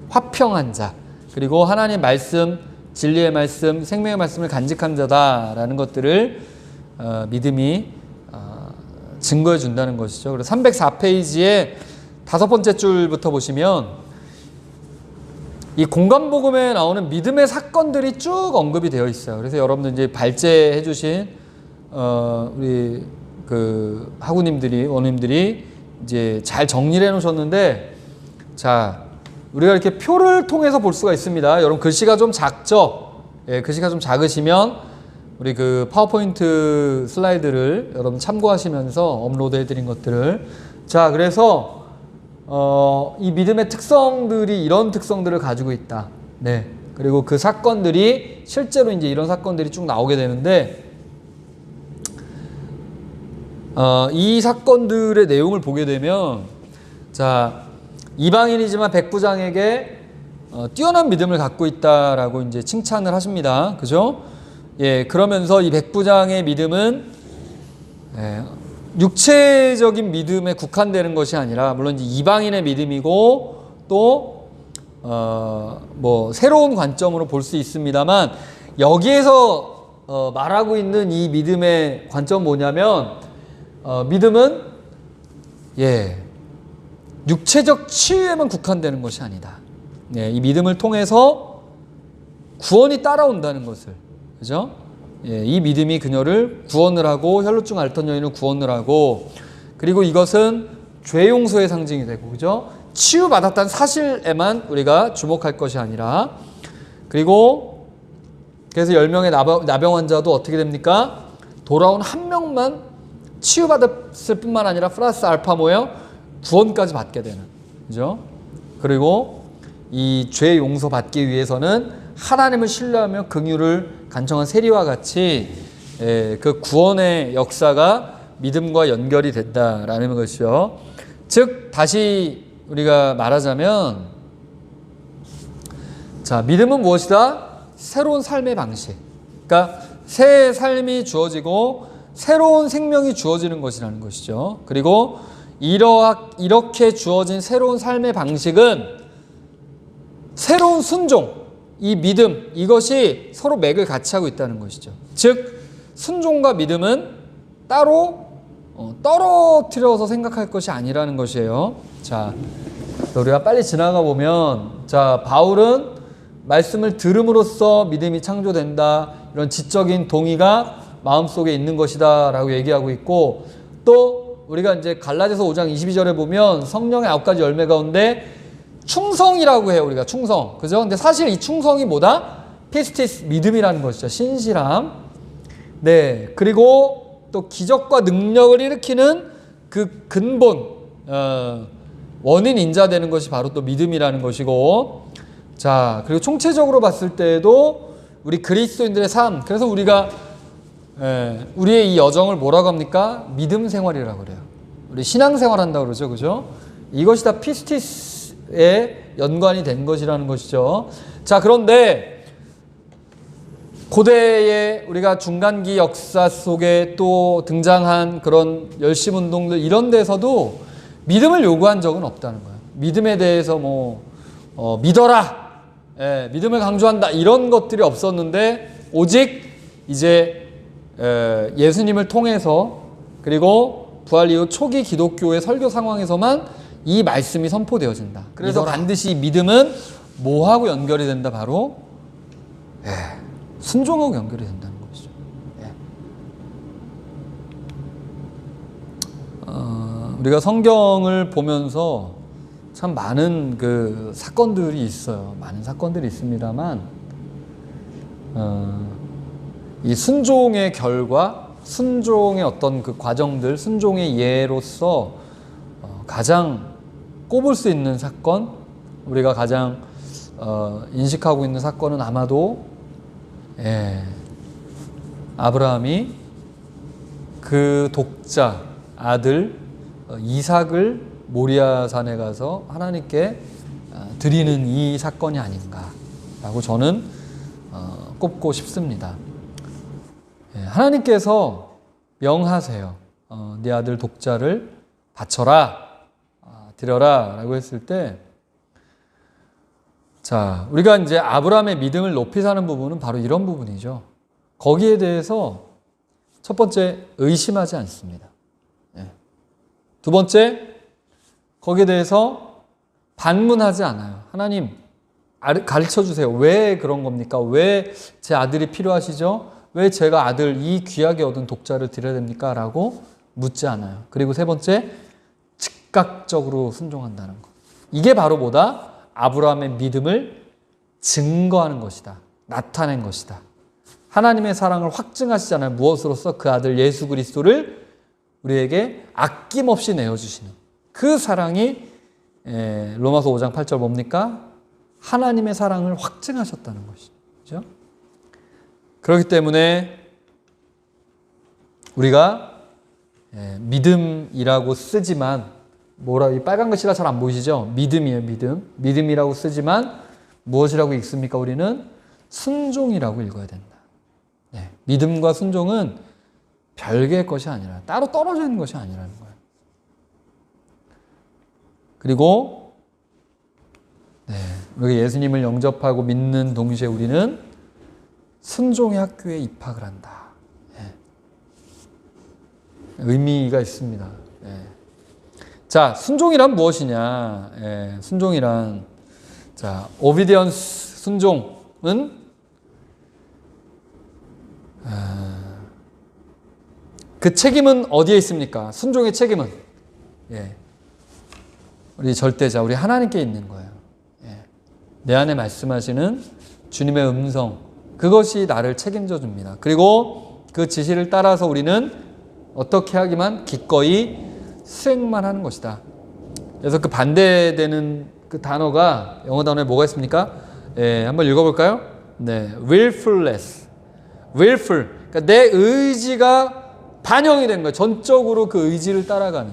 화평한 자, 그리고 하나님의 말씀, 진리의 말씀, 생명의 말씀을 간직한 자다라는 것들을 믿음이 증거해 준다는 것이죠. 그래서 304페이지에 5번째 줄부터 보시면 이 공간복음에 나오는 믿음의 사건들이 쭉 언급이 되어 있어요. 그래서 여러분들 이제 발제해 주신 우리 그 학우님들이, 원우님들이 이제 잘 정리를 해 놓으셨는데, 자, 우리가 이렇게 표를 통해서 볼 수가 있습니다. 여러분 글씨가 좀 작죠? 글씨가 좀 작으시면 우리 그 파워포인트 슬라이드를 여러분 참고하시면서 업로드 해드린 것들을, 자, 그래서 이 믿음의 특성들이 이런 특성들을 가지고 있다. 그리고 그 사건들이 실제로 이제 이런 사건들이 쭉 나오게 되는데, 이 사건들의 내용을 보게 되면, 자, 이방인이지만 백부장에게 뛰어난 믿음을 갖고 있다라고 이제 칭찬을 하십니다. 그죠? 그러면서 이 백부장의 믿음은 육체적인 믿음에 국한되는 것이 아니라, 물론 이제 이방인의 믿음이고 또 뭐 새로운 관점으로 볼 수 있습니다만, 여기에서 말하고 있는 이 믿음의 관점은 뭐냐면, 믿음은 육체적 치유에만 국한되는 것이 아니다. 이 믿음을 통해서 구원이 따라온다는 것을, 그죠? 이 믿음이 그녀를 구원을 하고, 혈루증 앓던 여인을 구원을 하고, 그리고 이것은 죄 용서의 상징이 되고, 그죠? 치유받았다는 사실에만 우리가 주목할 것이 아니라, 그리고 그래서 10명의 나병 환자도 어떻게 됩니까? 돌아온 한 명만 치유받았을 뿐만 아니라 플러스 알파 뭐예요? 구원까지 받게 되는, 그죠? 그리고 이 죄 용서 받기 위해서는 하나님을 신뢰하며 긍휼을 간청한 세리와 같이 그 구원의 역사가 믿음과 연결이 된다라는 것이죠. 즉 다시 우리가 말하자면, 자, 믿음은 무엇이다? 새로운 삶의 방식. 그러니까 새 삶이 주어지고 새로운 생명이 주어지는 것이라는 것이죠. 그리고 이렇게 주어진 새로운 삶의 방식은 새로운 순종, 이 믿음, 이것이 서로 맥을 같이 하고 있다는 것이죠. 즉 순종과 믿음은 따로 떨어뜨려서 생각할 것이 아니라는 것이에요. 자, 우리가 빨리 지나가 보면, 자, 바울은 말씀을 들음으로써 믿음이 창조된다, 이런 지적인 동의가 마음속에 있는 것이다 라고 얘기하고 있고, 또 우리가 이제 갈라디아서 5장 22절에 보면 성령의 9가지 열매 가운데 충성이라고 해요. 우리가 충성, 그죠? 근데 사실 이 충성이 뭐다? 피스티스, 믿음이라는 것이죠. 신실함. 네, 그리고 또 기적과 능력을 일으키는 그 근본, 원인 인자되는 것이 바로 또 믿음이라는 것이고, 자, 그리고 총체적으로 봤을 때에도 우리 그리스도인들의 삶, 그래서 우리가 우리의 이 여정을 뭐라고 합니까? 믿음 생활이라고 그래요. 우리 신앙 생활한다고 그러죠, 그죠? 이것이 다 피스티스에 연관이 된 것이라는 것이죠. 자, 그런데 고대의 우리가 중간기 역사 속에 또 등장한 그런 열심 운동들, 이런 데서도 믿음을 요구한 적은 없다는 거예요. 믿음에 대해서 믿어라, 믿음을 강조한다, 이런 것들이 없었는데, 오직 이제 예수님을 통해서, 그리고 부활 이후 초기 기독교의 설교 상황에서만 이 말씀이 선포되어진다. 그래서 믿어라. 반드시 믿음은 뭐하고 연결이 된다? 바로 순종하고 연결이 된다는 것이죠. 우리가 성경을 보면서 참 많은 그 사건들이 있어요. 많은 사건들이 있습니다만, 이 순종의 결과, 순종의 어떤 그 과정들, 순종의 예로서 가장 꼽을 수 있는 사건, 우리가 가장 인식하고 있는 사건은 아마도 아브라함이 그 독자 아들 이삭을 모리아산에 가서 하나님께 드리는 이 사건이 아닌가라고 저는 꼽고 싶습니다. 하나님께서 명하세요. 네 아들 독자를 바쳐라, 드려라 라고 했을 때, 자, 우리가 이제 아브라함의 믿음을 높이 사는 부분은 바로 이런 부분이죠. 거기에 대해서 첫 번째, 의심하지 않습니다. 두 번째, 거기에 대해서 반문하지 않아요. 하나님, 가르쳐 주세요. 왜 그런 겁니까? 왜 제 아들이 필요하시죠? 왜 제가 아들, 이 귀하게 얻은 독자를 드려야 됩니까? 라고 묻지 않아요. 그리고 세 번째, 즉각적으로 순종한다는 것. 이게 바로 뭐다? 아브라함의 믿음을 증거하는 것이다. 나타낸 것이다. 하나님의 사랑을 확증하시잖아요. 무엇으로써? 그 아들 예수 그리스도를 우리에게 아낌없이 내어주시는 그 사랑이, 로마서 5장 8절 뭡니까? 하나님의 사랑을 확증하셨다는 것이죠. 그렇죠? 그렇기 때문에 우리가 믿음이라고 쓰지만, 이 빨간 글씨가 잘 안 보이시죠? 믿음이에요, 믿음. 믿음이라고 쓰지만 무엇이라고 읽습니까? 우리는 순종이라고 읽어야 된다. 믿음과 순종은 별개의 것이 아니라, 따로 떨어져 있는 것이 아니라는 거예요. 그리고 우리가 예수님을 영접하고 믿는 동시에 우리는 순종의 학교에 입학을 한다. 의미가 있습니다. 자, 순종이란 무엇이냐? 순종이란, 자, obedience, 순종은 그 책임은 어디에 있습니까? 순종의 책임은 우리 절대자, 우리 하나님께 있는 거예요. 내 안에 말씀하시는 주님의 음성, 그것이 나를 책임져 줍니다. 그리고 그 지시를 따라서 우리는 어떻게 하기만, 기꺼이 수행만 하는 것이다. 그래서 그 반대되는 그 단어가, 영어 단어에 뭐가 있습니까? 한번 읽어볼까요? willfulness. willful. 그러니까 내 의지가 반영이 된 거예요. 전적으로 그 의지를 따라가는.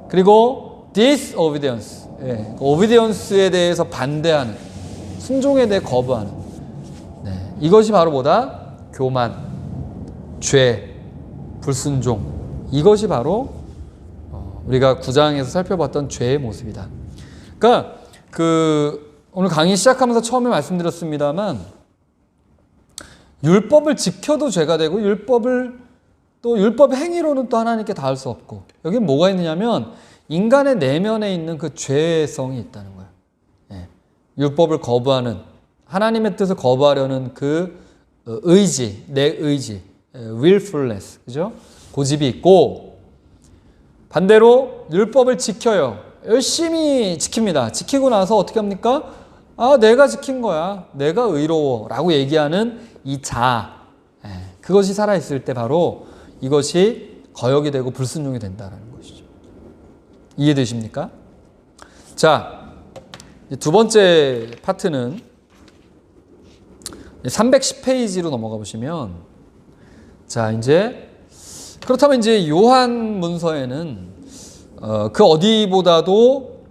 그리고 disobedience. obedience에 대해서 반대하는, 순종에 대해 거부하는. 이것이 바로 뭐다? 교만, 죄, 불순종. 이것이 바로 우리가 9장에서 살펴봤던 죄의 모습이다. 그러니까 오늘 강의 시작하면서 처음에 말씀드렸습니다만 율법을 지켜도 죄가 되고 율법의 행위로는 또 하나님께 닿을 수 없고, 여기 뭐가 있느냐면 인간의 내면에 있는 그 죄성이 있다는 거예요. 예. 율법을 거부하는, 하나님의 뜻을 거부하려는 그 의지, 내 의지, willfulness, 그죠? 고집이 있고, 반대로 율법을 지켜요. 열심히 지킵니다. 지키고 나서 어떻게 합니까? 아, 내가 지킨 거야. 내가 의로워. 라고 얘기하는 이 자아. 그것이 살아있을 때 바로 이것이 거역이 되고 불순종이 된다는 것이죠. 이해되십니까? 자, 두 번째 파트는 310페이지로 넘어가 보시면, 자, 그렇다면 이제 요한 문서에는 그 어디보다도,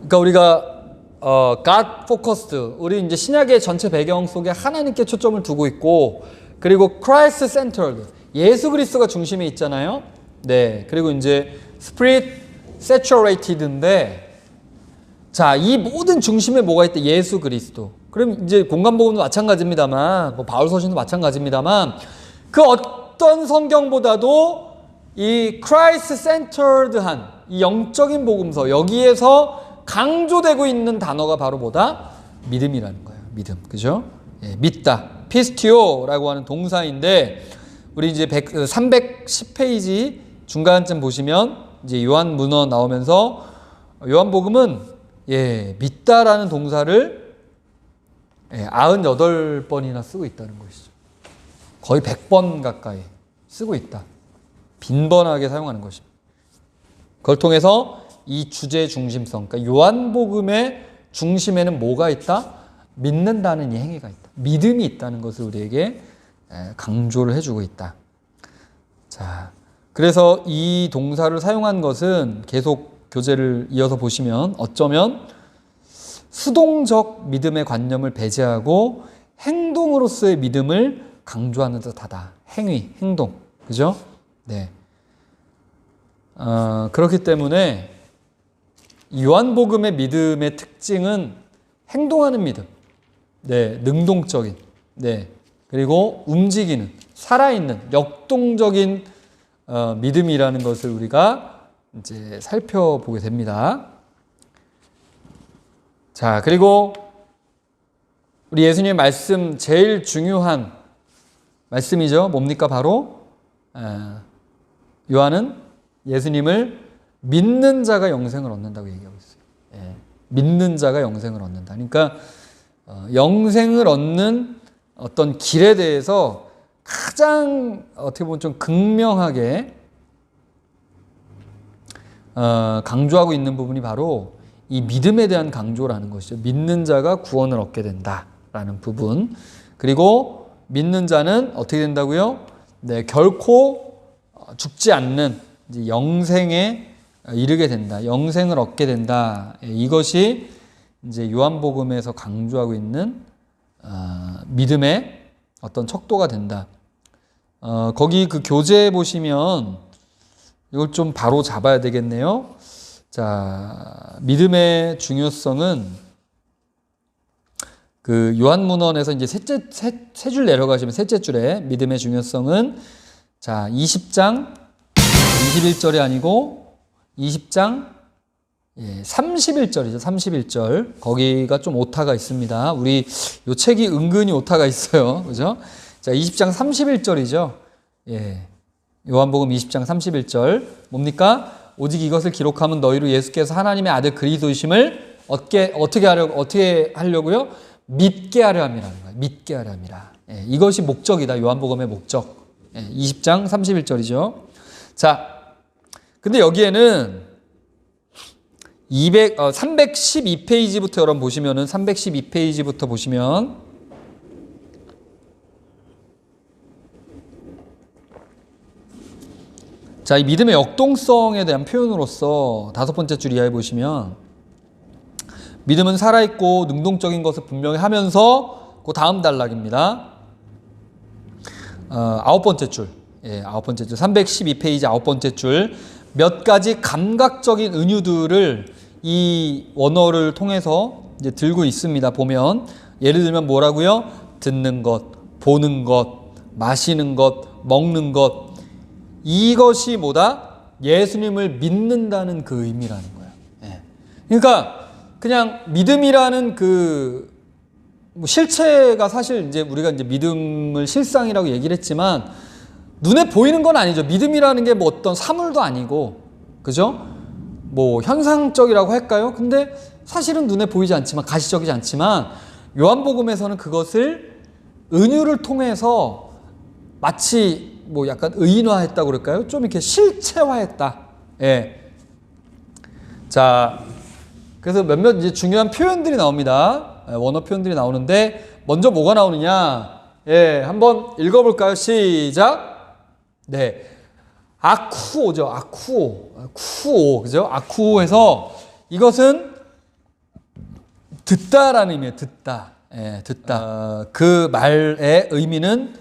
그러니까 우리가 God focused, 우리 이제 신약의 전체 배경 속에 하나님께 초점을 두고 있고, 그리고 Christ centered, 예수 그리스도가 중심에 있잖아요. 네, 그리고 이제 Spirit saturated인데, 자, 이 모든 중심에 뭐가 있다? 예수 그리스도. 그럼 이제 공간복음도 마찬가지입니다만, 뭐 바울 서신도 마찬가지입니다만, 그 어떤 성경보다도 이 Christ centered한 이 영적인 복음서, 여기에서 강조되고 있는 단어가 바로 뭐다? 믿음이라는 거예요. 믿음. 그죠? 예, 믿다. 피스티오라고 하는 동사인데, 우리 이제 310페이지 중간쯤 보시면 이제 요한 문어 나오면서 요한복음은 믿다라는 동사를 98번이나 쓰고 있다는 것이죠. 거의 100번 가까이 쓰고 있다. 빈번하게 사용하는 것입니다. 그걸 통해서 이 주제 중심성, 그러니까 요한복음의 중심에는 뭐가 있다? 믿는다는 이 행위가 있다. 믿음이 있다는 것을 우리에게 강조를 해주고 있다. 자, 그래서 이 동사를 사용한 것은 계속 교재를 이어서 보시면 어쩌면 수동적 믿음의 관념을 배제하고 행동으로서의 믿음을 강조하는 듯하다. 행위, 행동. 그죠? 네. 그렇기 때문에 요한복음의 믿음의 특징은 행동하는 믿음. 네, 능동적인. 네. 그리고 움직이는, 살아있는, 역동적인 믿음이라는 것을 우리가 이제 살펴보게 됩니다. 자, 그리고 우리 예수님의 말씀 제일 중요한 말씀이죠. 뭡니까? 바로 요한은 예수님을 믿는 자가 영생을 얻는다고 얘기하고 있어요. 예, 믿는 자가 영생을 얻는다. 그러니까 영생을 얻는 어떤 길에 대해서 가장 어떻게 보면 좀 극명하게 강조하고 있는 부분이 바로 이 믿음에 대한 강조라는 것이죠. 믿는 자가 구원을 얻게 된다라는 부분. 그리고 믿는 자는 어떻게 된다고요? 네, 결코 죽지 않는 이제 영생에 이르게 된다. 영생을 얻게 된다. 이것이 이제 요한복음에서 강조하고 있는 믿음의 어떤 척도가 된다. 거기 그 교재에 보시면 이걸 좀 바로 잡아야 되겠네요. 자, 믿음의 중요성은 그 요한문헌에서 이제 세 줄 내려가시면 셋째 줄에 믿음의 중요성은 자, 20장 21절이 아니고 20장 31절이죠. 31절. 거기가 좀 오타가 있습니다. 우리 요 책이 은근히 오타가 있어요. 그죠? 자, 20장 31절이죠. 예. 요한복음 20장 31절. 뭡니까? 오직 이것을 기록하면 너희로 예수께서 하나님의 아들 그리스도이심을 어떻게 하려고요? 믿게 하려 함이라는 거예요. 믿게 하려 함이라. 예. 이것이 목적이다. 요한복음의 목적. 예. 20장 31절이죠. 자, 근데 여기에는 312페이지부터 여러분 보시면은 312페이지부터 보시면 자, 이 믿음의 역동성에 대한 표현으로서 다섯 번째 줄 이하에 보시면 믿음은 살아있고 능동적인 것을 분명히 하면서 그 다음 단락입니다. 아홉 번째 줄 예, 9번째 줄 312페이지 9번째 줄 몇 가지 감각적인 은유들을 이 원어를 통해서 이제 들고 있습니다. 보면 예를 들면 뭐라고요? 듣는 것, 보는 것, 마시는 것, 먹는 것. 이것이 뭐다? 예수님을 믿는다는 그 의미라는 거예요. 예. 그러니까 그냥 믿음이라는 그 뭐 실체가 사실 이제 우리가 이제 믿음을 실상이라고 얘기를 했지만 눈에 보이는 건 아니죠. 믿음이라는 게 뭐 어떤 사물도 아니고, 그죠? 뭐 현상적이라고 할까요? 근데 사실은 눈에 보이지 않지만, 가시적이지 않지만 요한복음에서는 그것을 은유를 통해서 마치 뭐 약간 의인화했다고 그럴까요? 좀 이렇게 실체화했다. 예. 자, 그래서 몇몇 이제 중요한 표현들이 나옵니다. 원어 표현들이 나오는데 먼저 뭐가 나오느냐? 예, 한번 읽어볼까요? 시작. 네, 아쿠오죠. 아쿠오, 그죠? 아쿠오에서 이것은 듣다라는 의미예요. 듣다. 예, 듣다. 그 말의 의미는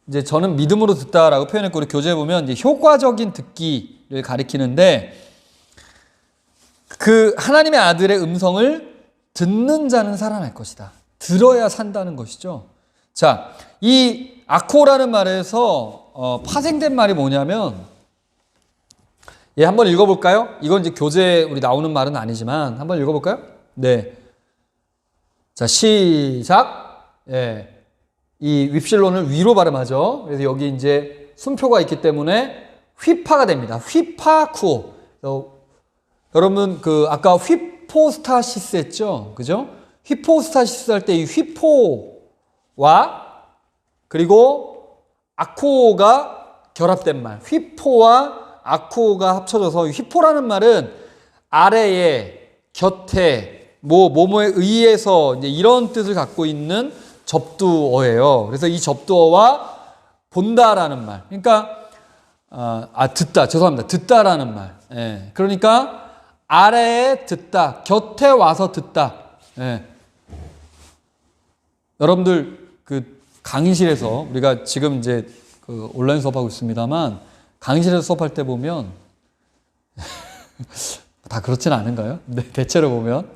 이제 저는 믿음으로 듣다라고 표현했고, 우리 교재에 보면 이제 효과적인 듣기를 가리키는데, 그 하나님의 아들의 음성을 듣는 자는 살아날 것이다. 들어야 산다는 것이죠. 자, 이 아코라는 말에서 파생된 말이 뭐냐면, 예, 한번 읽어볼까요? 이건 이제 교재에 우리 나오는 말은 아니지만 한번 읽어볼까요? 네. 자, 시작. 예. 이 윕실론을 위로 발음하죠. 그래서 여기 이제 순표가 있기 때문에 휘파가 됩니다. 휘파쿠오. 여러분 그 아까 휘포스타시스 했죠? 그죠? 휘포스타시스 할 때 이 휘포와 그리고 아코가 결합된 말. 휘포와 아코가 합쳐져서 휘포라는 말은 아래에, 곁에, 뭐뭐에 의해서 이제 이런 뜻을 갖고 있는 접두어예요. 그래서 이 접두어와 본다라는 말. 그러니까 듣다. 죄송합니다. 듣다라는 말. 예. 그러니까 아래에 듣다, 곁에 와서 듣다. 예. 여러분들 그 강의실에서 우리가 지금 이제 그 온라인 수업하고 있습니다만 강의실에서 수업할 때 보면 다 그렇진 않은가요? 네, 대체로 보면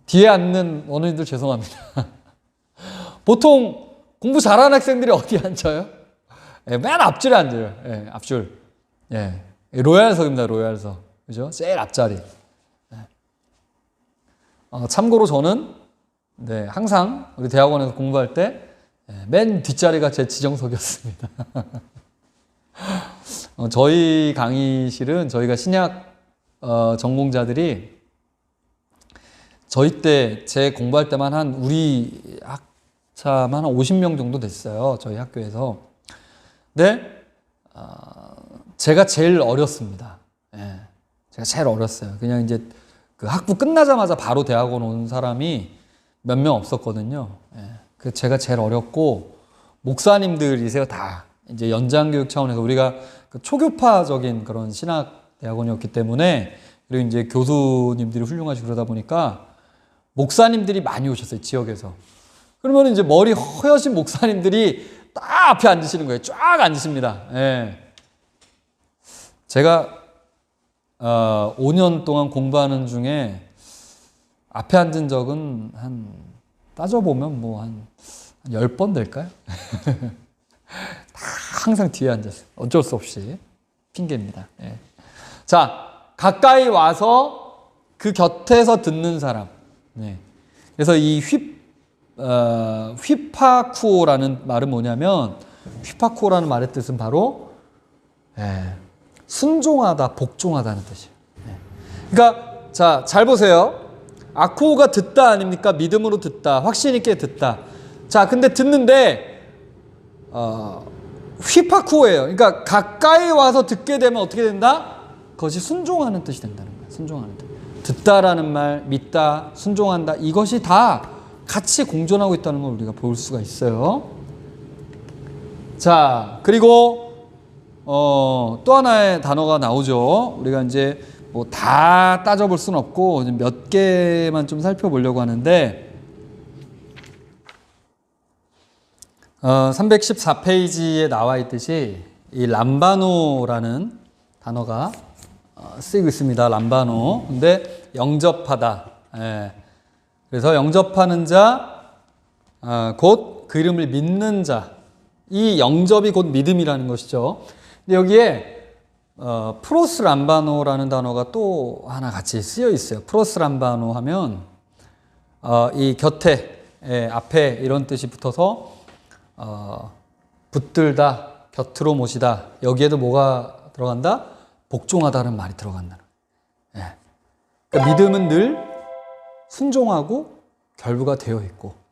뒤에 앉는 원어민들 죄송합니다. 보통 공부 잘하는 학생들이 어디 앉아요? 예, 맨 앞줄에 앉아요. 예, 앞줄. 예. 로얄석입니다. 로얄석. 그죠? 제일 앞자리. 참고로 저는 네, 항상 우리 대학원에서 공부할 때 맨 뒷자리가 제 지정석이었습니다. 저희 강의실은 저희가 신약 전공자들이 저희 때 제 공부할 때만 한 우리 학차만 한 50명 정도 됐어요. 저희 학교에서. 근데 제가 제일 어렸습니다. 예, 제가 제일 어렸어요. 그냥 이제 그 학부 끝나자마자 바로 대학원 온 사람이 몇 명 없었거든요. 예, 그 제가 제일 어렸고 목사님들이세요 다. 이제 연장교육 차원에서 우리가 그 초교파적인 그런 신학 대학원이었기 때문에 그리고 이제 교수님들이 훌륭하시고 그러다 보니까 목사님들이 많이 오셨어요 지역에서. 그러면 이제 머리 허여신 목사님들이 딱 앞에 앉으시는 거예요. 쫙 앉으십니다. 예. 제가 5년 동안 공부하는 중에 앞에 앉은 적은 한 따져보면 뭐 한 10번 될까요? 다 항상 뒤에 앉았어요. 어쩔 수 없이 핑계입니다. 예. 자, 가까이 와서 그 곁에서 듣는 사람. 네. 그래서 이 휘파쿠오라는 말은 뭐냐면 휘파쿠오라는 말의 뜻은 바로 순종하다, 복종하다는 뜻이에요. 그러니까 자, 잘 보세요. 아쿠오가 듣다 아닙니까? 믿음으로 듣다, 확신 있게 듣다. 자, 근데 듣는데 휘파쿠오예요. 그러니까 가까이 와서 듣게 되면 어떻게 된다? 그것이 순종하는 뜻이 된다는 거예요. 순종하는 뜻. 듣다라는 말, 믿다, 순종한다. 이것이 다 같이 공존하고 있다는 걸 우리가 볼 수가 있어요. 자, 그리고 또 하나의 단어가 나오죠. 우리가 이제 뭐 다 따져볼 수는 없고 몇 개만 좀 살펴보려고 하는데 314페이지에 나와 있듯이 이 람바노라는 단어가 쓰이고 있습니다. 람바노. 근데 영접하다. 예. 그래서 영접하는 자, 곧 그 이름을 믿는 자. 이 영접이 곧 믿음이라는 것이죠. 근데 여기에 프로스 람바노라는 단어가 또 하나 같이 쓰여 있어요. 프로스 람바노 하면 이 곁에, 앞에 이런 뜻이 붙어서 붙들다, 곁으로 모시다. 여기에도 뭐가 들어간다? 복종하다는 말이 들어간다. 그러니까 믿음은 늘 순종하고 결부가 되어 있고,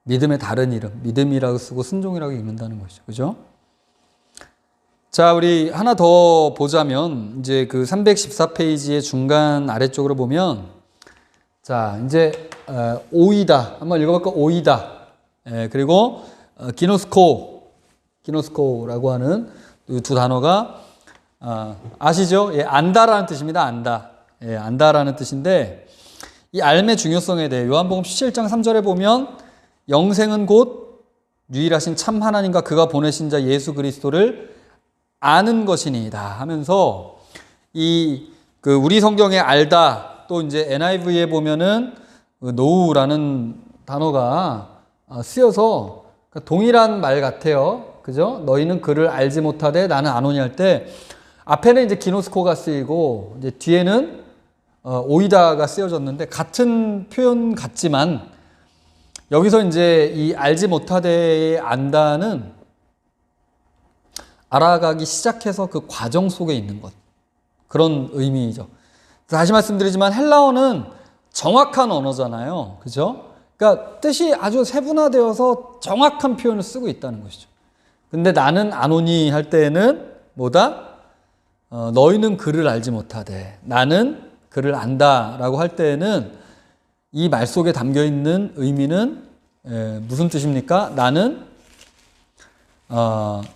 믿음의 다른 이름, 믿음이라고 쓰고 순종이라고 읽는다는 것이죠. 그죠? 자, 우리 하나 더 보자면, 이제 그 314페이지의 중간 아래쪽으로 보면, 자, 이제, 오이다. 한번 읽어볼까? 오이다. 그리고, 기노스코라고 하는 두 단어가, 아시죠? 예, 안다라는 뜻입니다. 안다. 예, 안다라는 뜻인데, 이 알의 중요성에 대해 요한복음 17장 3절에 보면, 영생은 곧 유일하신 참 하나님과 그가 보내신 자 예수 그리스도를 아는 것이니이다 하면서 그 우리 성경에 알다 또 이제 NIV에 보면은 know라는 단어가 쓰여서 동일한 말 같아요. 그죠? 너희는 그를 알지 못하되 나는 아노니 할 때 앞에는 이제 기노스코가 쓰이고 이제 뒤에는 오이다가 쓰여졌는데 같은 표현 같지만 여기서 이제 이 알지 못하되 안다는 알아가기 시작해서 그 과정 속에 있는 것. 그런 의미죠. 다시 말씀드리지만 헬라어는 정확한 언어잖아요. 그죠? 그러니까 뜻이 아주 세분화되어서 정확한 표현을 쓰고 있다는 것이죠. 근데 나는 아노니 할 때에는 뭐다? 너희는 그를 알지 못하되 나는 그를 안다라고 할 때에는 이 말 속에 담겨 있는 의미는 무슨 뜻입니까? 나는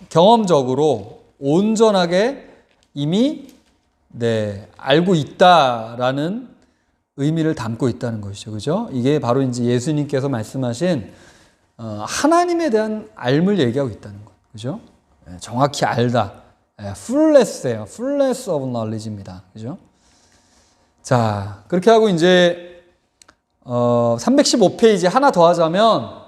경험적으로 온전하게 이미 알고 있다라는 의미를 담고 있다는 것이죠. 그죠? 이게 바로 이제 예수님께서 말씀하신 하나님에 대한 알을 얘기하고 있다는 것. 그죠? 정확히 알다. fullness예요. fullness of knowledge입니다. 그죠? 자, 그렇게 하고 이제 315페이지 하나 더 하자면,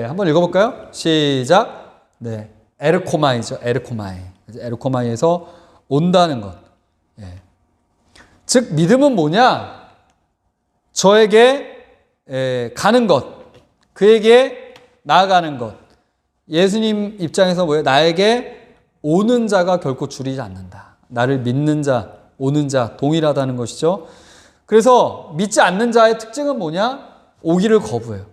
한번 읽어볼까요? 시작. 네. 에르코마이죠. 에르코마이에서 온다는 것. 즉, 믿음은 뭐냐? 저에게 가는 것. 그에게 나아가는 것. 예수님 입장에서 뭐예요? 나에게 오는 자가 결코 줄이지 않는다. 나를 믿는 자, 오는 자, 동일하다는 것이죠. 그래서 믿지 않는 자의 특징은 뭐냐? 오기를 거부해요.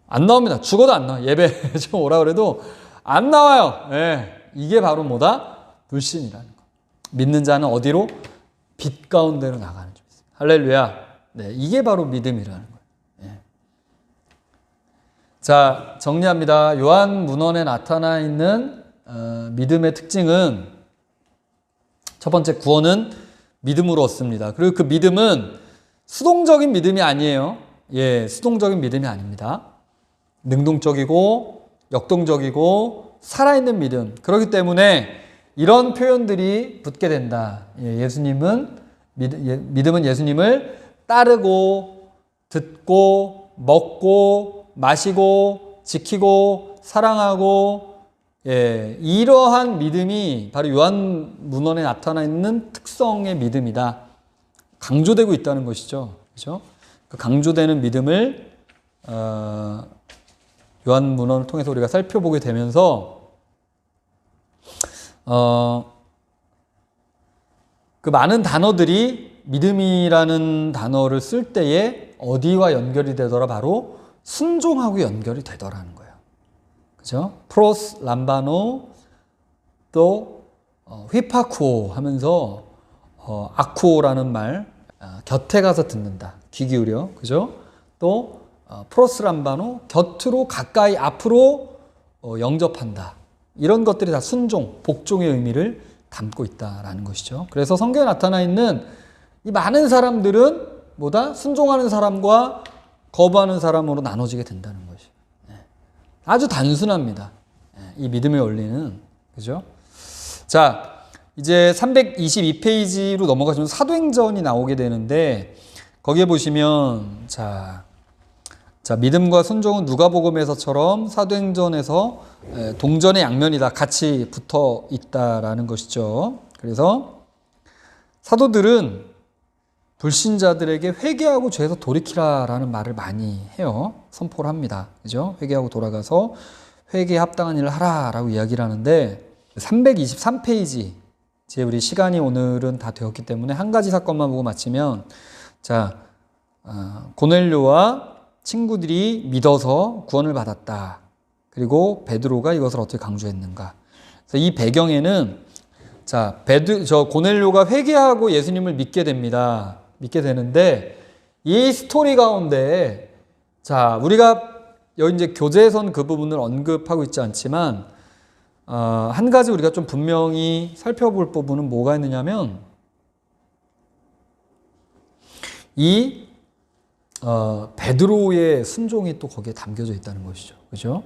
안 나옵니다. 죽어도 안 나와요. 예배 좀 오라 그래도 안 나와요. 이게 바로 뭐다? 불신이라는 거. 믿는 자는 어디로? 빛 가운데로 나가는 줄 있어요. 할렐루야. 이게 바로 믿음이라는 거예요. 자, 정리합니다. 요한 문헌에 나타나 있는 믿음의 특징은 첫 번째 구원은 믿음으로 얻습니다. 그리고 그 믿음은 수동적인 믿음이 아니에요. 수동적인 믿음이 아닙니다. 능동적이고 역동적이고 살아있는 믿음. 그렇기 때문에 이런 표현들이 붙게 된다. 믿음은 예수님을 따르고 듣고 먹고 마시고 지키고 사랑하고 이러한 믿음이 바로 요한 문헌에 나타나 있는 특성의 믿음이다. 강조되고 있다는 것이죠. 그렇죠? 그 강조되는 믿음을 요한 문헌을 통해서 우리가 살펴보게 되면서 그 많은 단어들이 믿음이라는 단어를 쓸 때에 어디와 연결이 되더라? 바로 순종하고 연결이 되더라는 거예요. 그죠? 프로스, 람바노, 또 휘파쿠오 하면서 아쿠오라는 말, 곁에 가서 듣는다. 귀 기울여. 그죠? 또 프로스 람바노, 곁으로 가까이 앞으로 영접한다. 이런 것들이 다 순종, 복종의 의미를 담고 있다라는 것이죠. 그래서 성경에 나타나 있는 이 많은 사람들은 뭐다? 순종하는 사람과 거부하는 사람으로 나눠지게 된다는 것이죠. 아주 단순합니다. 이 믿음의 원리는. 그죠? 자, 이제 322페이지로 넘어가시면 사도행전이 나오게 되는데, 거기에 보시면, 자, 믿음과 순종은 누가복음에서처럼 사도행전에서 동전의 양면이다. 같이 붙어 있다라는 것이죠. 그래서 사도들은 불신자들에게 회개하고 죄에서 돌이키라라는 말을 많이 해요. 선포를 합니다. 그죠? 회개하고 돌아가서 회개에 합당한 일을 하라라고 이야기를 하는데, 323페이지, 이제 우리 시간이 오늘은 다 되었기 때문에 한 가지 사건만 보고 마치면, 자, 고넬료와 친구들이 믿어서 구원을 받았다. 그리고 베드로가 이것을 어떻게 강조했는가. 그래서 이 배경에는, 자, 고넬료가 회개하고 예수님을 믿게 됩니다. 믿게 되는데, 이 스토리 가운데, 자, 우리가 여기 이제 교재에서는 그 부분을 언급하고 있지 않지만, 한 가지 우리가 좀 분명히 살펴볼 부분은 뭐가 있느냐면, 이 베드로의 순종이 또 거기에 담겨져 있다는 것이죠. 그죠?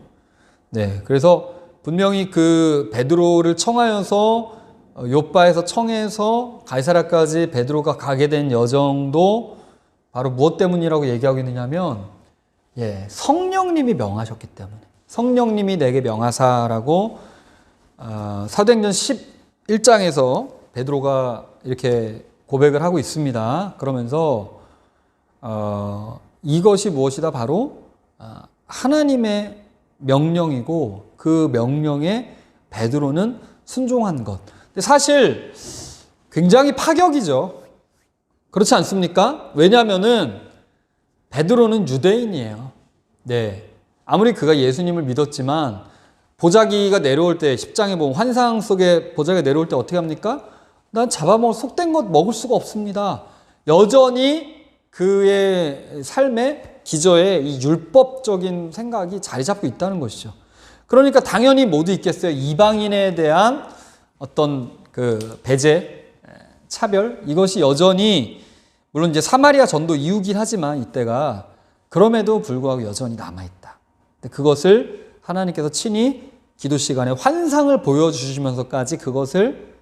네. 그래서 분명히 그 베드로를 청하여서 욥바에서 청해서 가이사랴까지 베드로가 가게 된 여정도 바로 무엇 때문이라고 얘기하고 있느냐면, 성령님이 명하셨기 때문에. 성령님이 내게 명하사라고 사도행전 11장에서 베드로가 이렇게 고백을 하고 있습니다. 그러면서 이것이 무엇이다? 바로 하나님의 명령이고 그 명령에 베드로는 순종한 것. 근데 사실 굉장히 파격이죠. 그렇지 않습니까? 왜냐하면은 베드로는 유대인이에요. 네. 아무리 그가 예수님을 믿었지만 보자기가 내려올 때 10장에 보면 환상 속에 보자기가 내려올 때 어떻게 합니까? 난 잡아먹을 속된 것 먹을 수가 없습니다. 여전히 그의 삶의 기저에 이 율법적인 생각이 자리 잡고 있다는 것이죠. 그러니까 당연히 모두 있겠어요. 이방인에 대한 어떤 그 배제, 차별, 이것이 여전히 물론 이제 사마리아 전도 이후긴 하지만 이때가 그럼에도 불구하고 여전히 남아있다. 근데 그것을 하나님께서 친히 기도 시간에 환상을 보여주시면서까지 그것을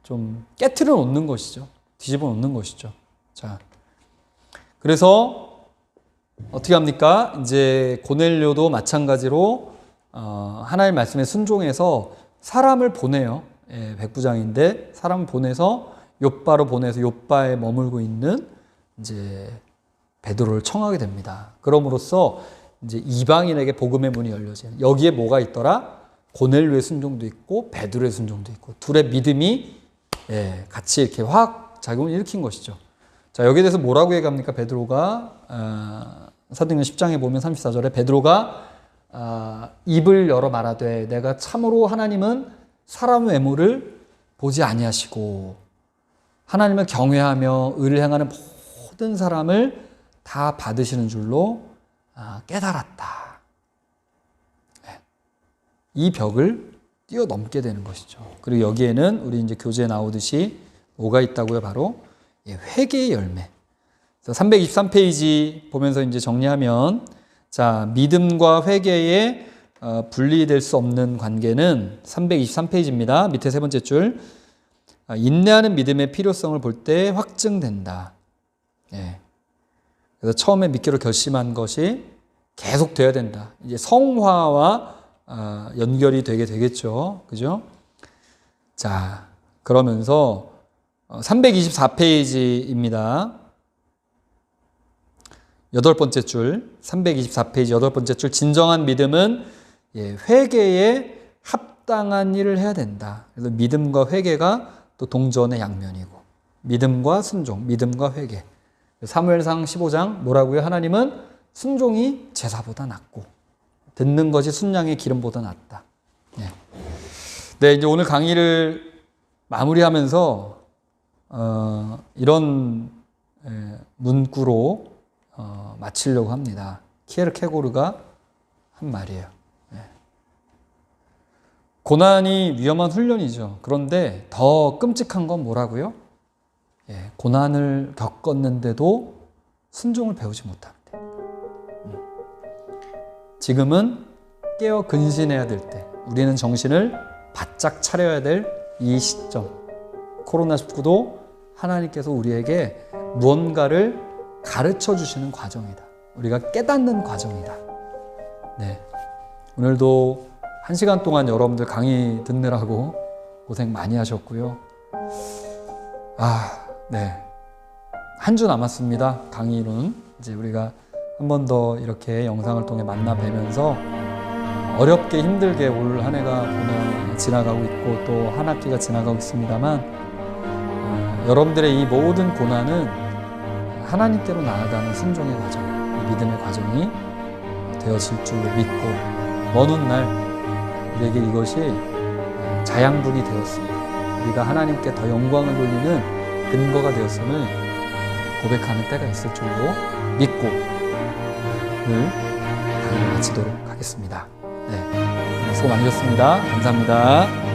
좀 깨트려 놓는 것이죠. 뒤집어 놓는 것이죠. 자, 그래서 어떻게 합니까? 이제 고넬료도 마찬가지로 하나님의 말씀에 순종해서 사람을 보내요. 백부장인데 사람을 보내서 욥바로 보내서 욥바에 머물고 있는 이제 베드로를 청하게 됩니다. 그럼으로써 이제 이방인에게 복음의 문이 열려져요. 여기에 뭐가 있더라? 고넬료의 순종도 있고 베드로의 순종도 있고 둘의 믿음이 같이 이렇게 화학 작용을 일으킨 것이죠. 자, 여기에 대해서 뭐라고 얘기합니까? 베드로가 사도행전 10장에 보면 34절에 베드로가 입을 열어 말하되 내가 참으로 하나님은 사람 외모를 보지 아니하시고 하나님을 경외하며 의를 행하는 모든 사람을 다 받으시는 줄로 깨달았다. 이 벽을 뛰어넘게 되는 것이죠. 그리고 여기에는 우리 이제 교재에 나오듯이 뭐가 있다고요? 바로 회개의 열매. 323페이지 보면서 이제 정리하면, 자, 믿음과 회개의 분리될 수 없는 관계는 323페이지입니다. 밑에 세 번째 줄. 인내하는 믿음의 필요성을 볼 때 확증된다. 그래서 처음에 믿기로 결심한 것이 계속 돼야 된다. 이제 성화와 연결이 되게 되겠죠. 그죠? 자, 그러면서 324페이지입니다. 여덟 번째 줄, 324페이지 여덟 번째 줄. 진정한 믿음은 회개에 합당한 일을 해야 된다. 그래서 믿음과 회개가 또 동전의 양면이고, 믿음과 순종, 믿음과 회개. 사무엘상 15장 뭐라고요? 하나님은 순종이 제사보다 낫고 듣는 것이 순양의 기름보다 낫다. 네, 이제 오늘 강의를 마무리하면서 이런 문구로 마치려고 합니다. 키에르케고르가 한 말이에요. 고난이 위험한 훈련이죠. 그런데 더 끔찍한 건 뭐라고요? 고난을 겪었는데도 순종을 배우지 못한대. 지금은 깨어 근신해야 될 때, 우리는 정신을 바짝 차려야 될 이 시점, 코로나19도 하나님께서 우리에게 무언가를 가르쳐 주시는 과정이다. 우리가 깨닫는 과정이다. 네. 오늘도 1시간 동안 여러분들 강의 듣느라고 고생 많이 하셨고요. 네. 한 주 남았습니다. 강의로는. 이제 우리가 한 번 더 이렇게 영상을 통해 만나 뵈면서 어렵게 힘들게 올 한 해가 지나가고 있고 또 한 학기가 지나가고 있습니다만 여러분들의 이 모든 고난은 하나님께로 나아가는 순종의 과정, 믿음의 과정이 되어질 줄로 믿고 먼 훗날 우리에게 이것이 자양분이 되었습니다. 우리가 하나님께 더 영광을 돌리는 근거가 되었음을 고백하는 때가 있을 줄로 믿고 오늘 강의를 마치도록 하겠습니다. 네, 수고 많으셨습니다. 감사합니다.